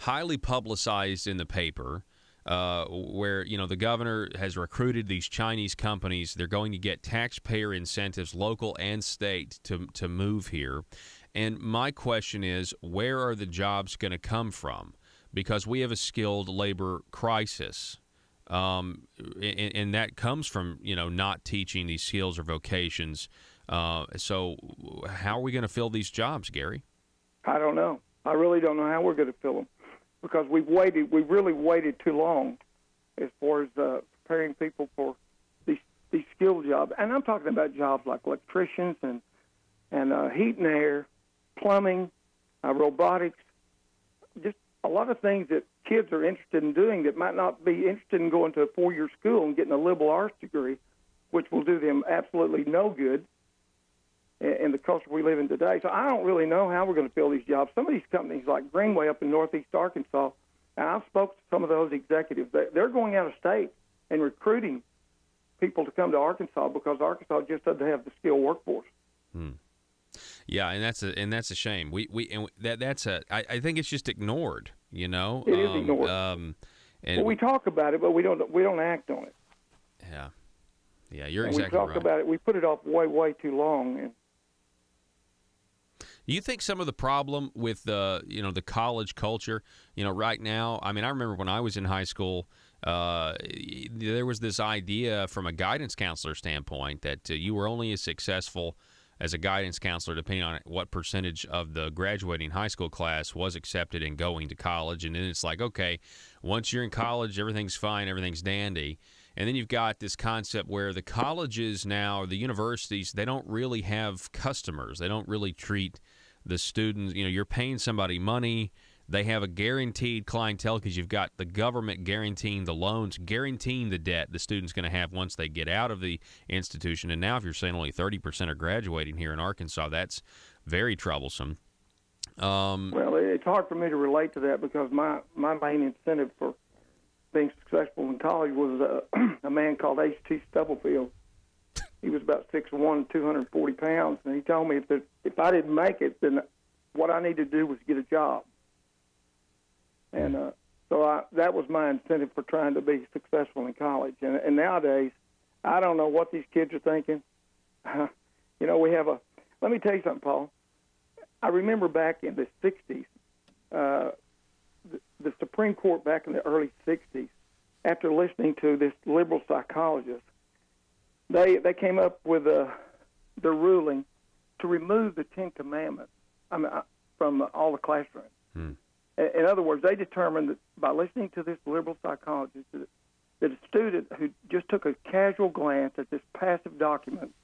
highly publicized in the paper, where, you know, the governor has recruited these Chinese companies. They're going to get taxpayer incentives, local and state, to move here. And my question is, where are the jobs going to come from? Because we have a skilled labor crisis, and that comes from, you know, not teaching these skills or vocations. So how are we going to fill these jobs, Gary? I don't know. I really don't know how we're going to fill them, because we've really waited too long as far as preparing people for these skilled jobs. And I'm talking about jobs like electricians and heat and air, plumbing, robotics, just a lot of things that kids are interested in doing that might not be interested in going to a 4-year school and getting a liberal arts degree, which will do them absolutely no good in the culture we live in today. So I don't really know how we're going to fill these jobs. Some of these companies like Greenway up in northeast Arkansas, and I've spoken to some of those executives, they're going out of state and recruiting people to come to Arkansas because Arkansas just doesn't have the skilled workforce. Yeah, and that's a shame. I think it's just ignored. You know, it is ignored. And we talk about it, but we don't act on it. Yeah, you're exactly right. We talk about it. We put it off way too long. And do you think some of the problem with the college culture, right now? I mean, I remember when I was in high school, there was this idea from a guidance counselor standpoint that you were only as successful as a guidance counselor depending on what percentage of the graduating high school class was accepted in going to college. And then it's like, okay, once you're in college, everything's fine, everything's dandy. And then you've got this concept where the colleges now, the universities, they don't really have customers. They don't really treat the students. You're paying somebody money. They have a guaranteed clientele because you've got the government guaranteeing the loans, guaranteeing the debt the student's going to have once they get out of the institution. And now if you're saying only 30% are graduating here in Arkansas, that's very troublesome. Well, it's hard for me to relate to that because my main incentive for being successful in college was a man called H.T. Stubblefield. He was about 6'1", 240 pounds, and he told me if I didn't make it, then what I needed to do was get a job. And so that was my incentive for trying to be successful in college. And nowadays, I don't know what these kids are thinking. We have let me tell you something, Paul. I remember back in the 60s, the Supreme Court back in the early 60s, after listening to this liberal psychologist, they came up with the ruling to remove the Ten Commandments from all the classrooms. In other words, they determined that by listening to this liberal psychologist that a student who just took a casual glance at this passive document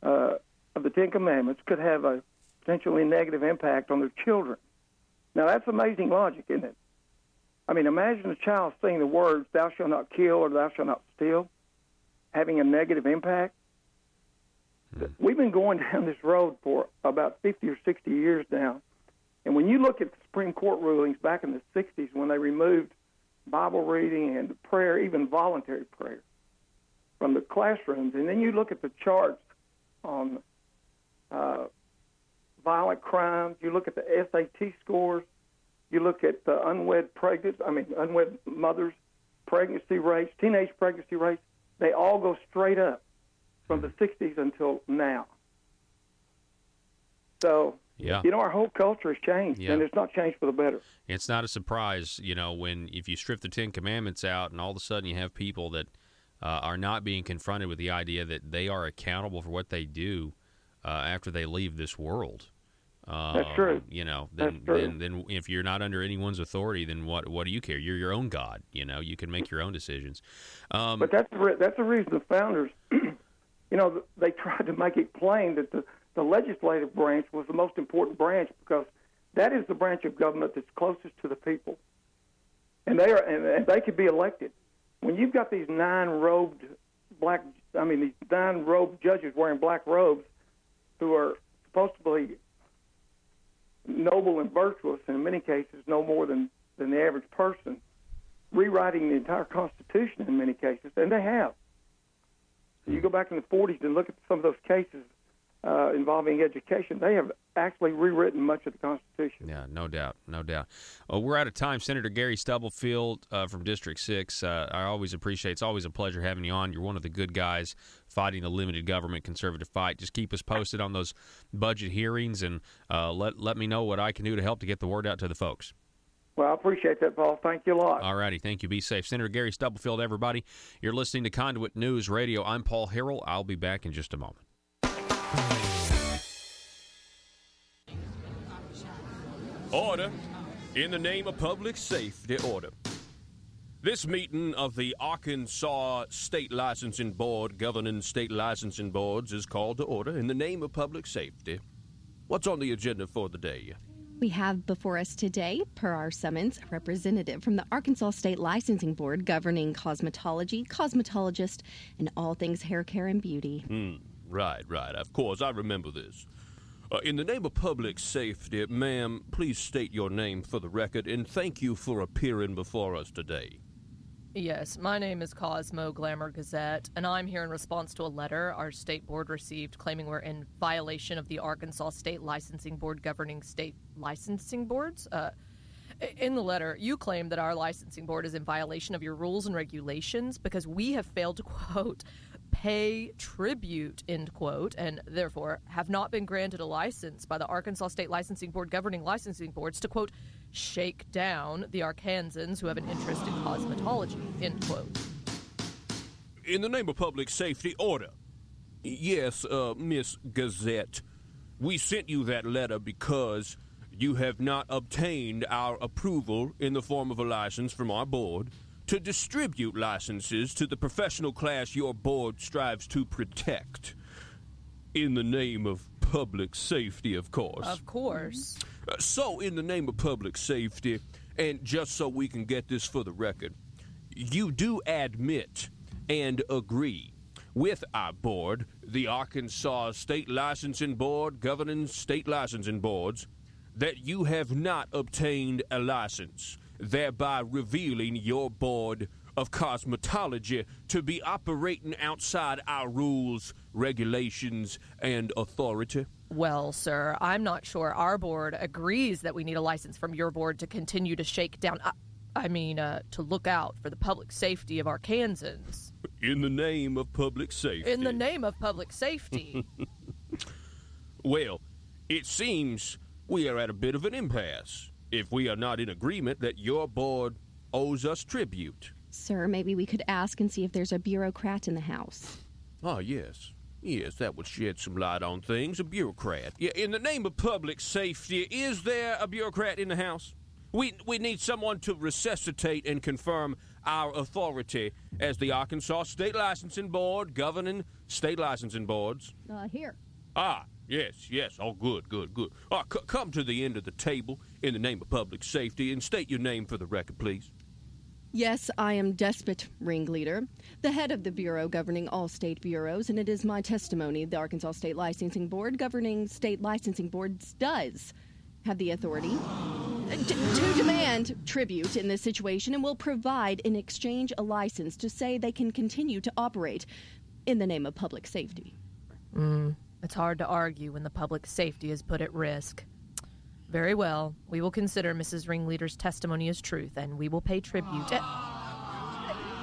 of the Ten Commandments could have a potentially negative impact on their children. Now, that's amazing logic, isn't it? I mean, imagine a child seeing the words, thou shalt not kill or thou shalt not steal, having a negative impact. We've been going down this road for about 50 or 60 years now, And when you look at the Supreme Court rulings back in the 60s when they removed Bible reading and prayer, even voluntary prayer, from the classrooms, and then you look at the charts on violent crimes, you look at the SAT scores, you look at the unwed mothers, pregnancy rates, teenage pregnancy rates, they all go straight up from the 60s until now. So, our whole culture has changed, and it's not changed for the better. It's not a surprise, if you strip the Ten Commandments out and all of a sudden you have people that are not being confronted with the idea that they are accountable for what they do after they leave this world. That's true. Then if you're not under anyone's authority, then what do you care? You're your own God. You can make your own decisions. But that's the reason the founders, they tried to make it plain that the legislative branch was the most important branch because that is the branch of government that's closest to the people, and they could be elected. When you've got these nine robed judges wearing black robes who are supposed to be noble and virtuous, and in many cases no more than the average person, rewriting the entire Constitution in many cases, and they have. So you go back in the 40s and look at some of those cases involving education, they have actually rewritten much of the Constitution. Yeah, no doubt. We're out of time. Senator Gary Stubblefield from District 6, I always appreciate it's always a pleasure having you on. You're one of the good guys fighting the limited government conservative fight. Just keep us posted on those budget hearings, and let me know what I can do to help to get the word out to the folks. Well, I appreciate that, Paul. Thank you a lot. All righty. Thank you. Be safe. Senator Gary Stubblefield, everybody. You're listening to Conduit News Radio. I'm Paul Harrell. I'll be back in just a moment. Order. In the name of public safety, order. This meeting of the Arkansas State Licensing Board governing state licensing boards is called to order in the name of public safety. What's on the agenda for the day? We have before us today, per our summons, a representative from the Arkansas State Licensing Board governing cosmetology, cosmetologist, and all things hair care and beauty. Right. Of course, I remember this. In the name of public safety, ma'am, please state your name for the record, and thank you for appearing before us today. Yes, my name is Cosmo Glamour Gazette, and I'm here in response to a letter our state board received claiming we're in violation of the Arkansas State Licensing Board governing state licensing boards. In the letter, you claim that our licensing board is in violation of your rules and regulations because we have failed to, quote, pay tribute, end quote, and therefore have not been granted a license by the Arkansas State Licensing Board governing licensing boards to, quote, shake down the Arkansans who have an interest in cosmetology, end quote. In the name of public safety, order. Yes, Miss Gazette, we sent you that letter because you have not obtained our approval in the form of a license from our board to distribute licenses to the professional class your board strives to protect. In the name of public safety, of course. Of course. So, in the name of public safety, and just so we can get this for the record, you do admit and agree with our board, the Arkansas State Licensing Board governing state licensing boards, that you have not obtained a license, thereby revealing your board of cosmetology to be operating outside our rules, regulations, and authority? Well, sir, I'm not sure our board agrees that we need a license from your board to continue to shake down, to look out for the public safety of Arkansans. In the name of public safety. In the name of public safety. Well, it seems we are at a bit of an impasse if we are not in agreement that your board owes us tribute. Sir, maybe we could ask and see if there's a bureaucrat in the house. Ah, yes. Yes, that would shed some light on things. A bureaucrat. Yeah, in the name of public safety, is there a bureaucrat in the house? We need someone to resuscitate and confirm our authority as the Arkansas State Licensing Board governing state licensing boards. Here. Ah, yes. Oh, good. Come to the end of the table in the name of public safety and state your name for the record, please. Yes, I am Despot Ringleader, the head of the bureau governing all state bureaus, and it is my testimony the Arkansas State Licensing Board governing state licensing boards does have the authority to demand tribute in this situation and will provide in exchange a license to say they can continue to operate in the name of public safety. It's hard to argue when the public safety is put at risk. Very well. We will consider Mrs. Ringleader's testimony as truth, and we will pay tribute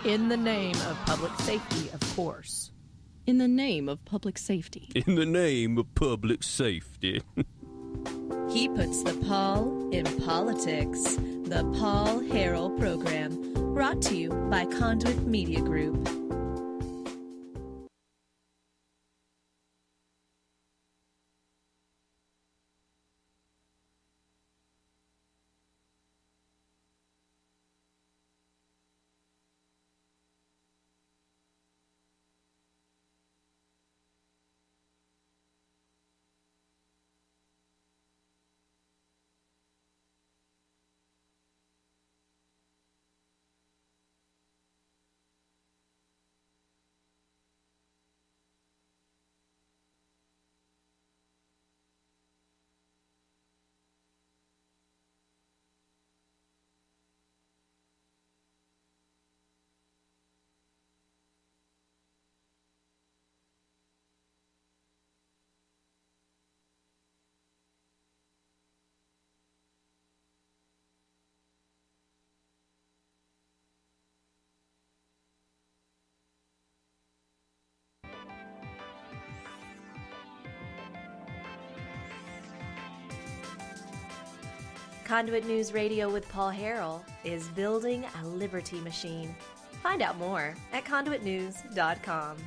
in the name of public safety, of course. In the name of public safety. In the name of public safety. He puts the Paul in politics. The Paul Harrell Program, brought to you by Conduit Media Group. Conduit News Radio with Paul Harrell is building a liberty machine. Find out more at conduitnews.com.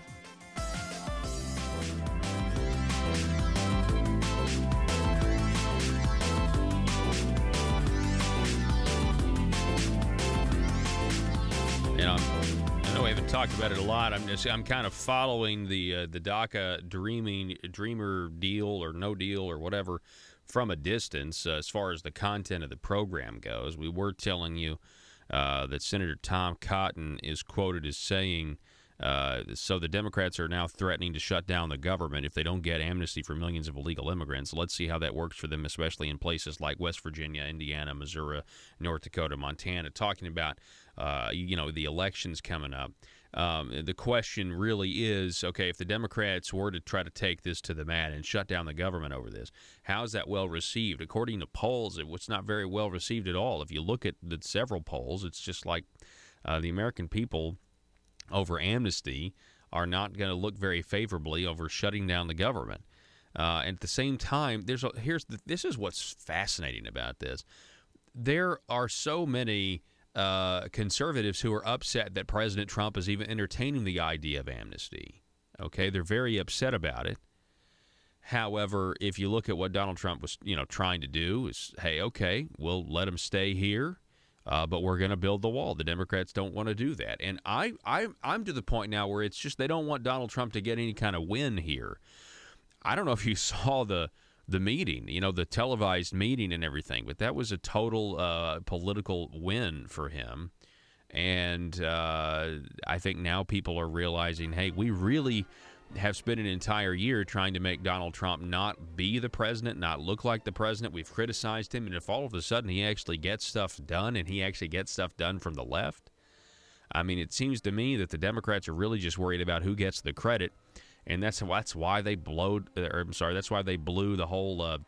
I know we haven't talked about it a lot. I'm kind of following the DACA Dreamer deal or no deal or whatever from a distance as far as the content of the program goes. We were telling you that Senator Tom Cotton is quoted as saying, so the Democrats are now threatening to shut down the government if they don't get amnesty for millions of illegal immigrants. Let's see how that works for them, especially in places like West Virginia, Indiana, Missouri, North Dakota, Montana, talking about the elections coming up. The question really is, okay, if the Democrats were to try to take this to the mat and shut down the government over this, how is that well received? According to polls, it was not very well received at all. If you look at the several polls, it's just like the American people over amnesty are not going to look very favorably over shutting down the government. And at the same time, this is what's fascinating about this. There are so many conservatives who are upset that President Trump is even entertaining the idea of amnesty. Okay, they're very upset about it. However, if you look at what Donald Trump was, trying to do, is, hey, okay, we'll let him stay here, but we're going to build the wall. The Democrats don't want to do that, and I'm to the point now where it's just they don't want Donald Trump to get any kind of win here. I don't know if you saw the meeting, the televised meeting and everything, but that was a total political win for him. And I think now people are realizing, hey, we really have spent an entire year trying to make Donald Trump not be the president, not look like the president. We've criticized him, and if all of a sudden he actually gets stuff done, and he actually gets stuff done from the left, I mean, it seems to me that the Democrats are really just worried about who gets the credit. And that's why they blew the whole,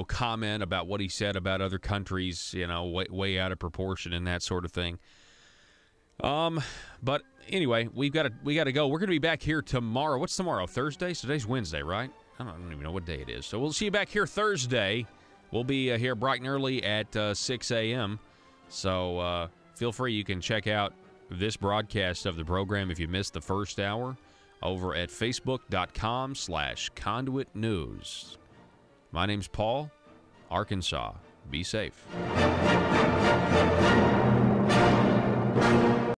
comment about what he said about other countries, way out of proportion and that sort of thing. But anyway, we got to go. We're going to be back here tomorrow. What's tomorrow? Thursday? So today's Wednesday, right? I don't even know what day it is. So we'll see you back here Thursday. We'll be here bright and early at 6 a.m. So feel free. You can check out this broadcast of the program, if you missed the first hour, over at facebook.com/Conduit News. My name's Paul, Arkansas. Be safe.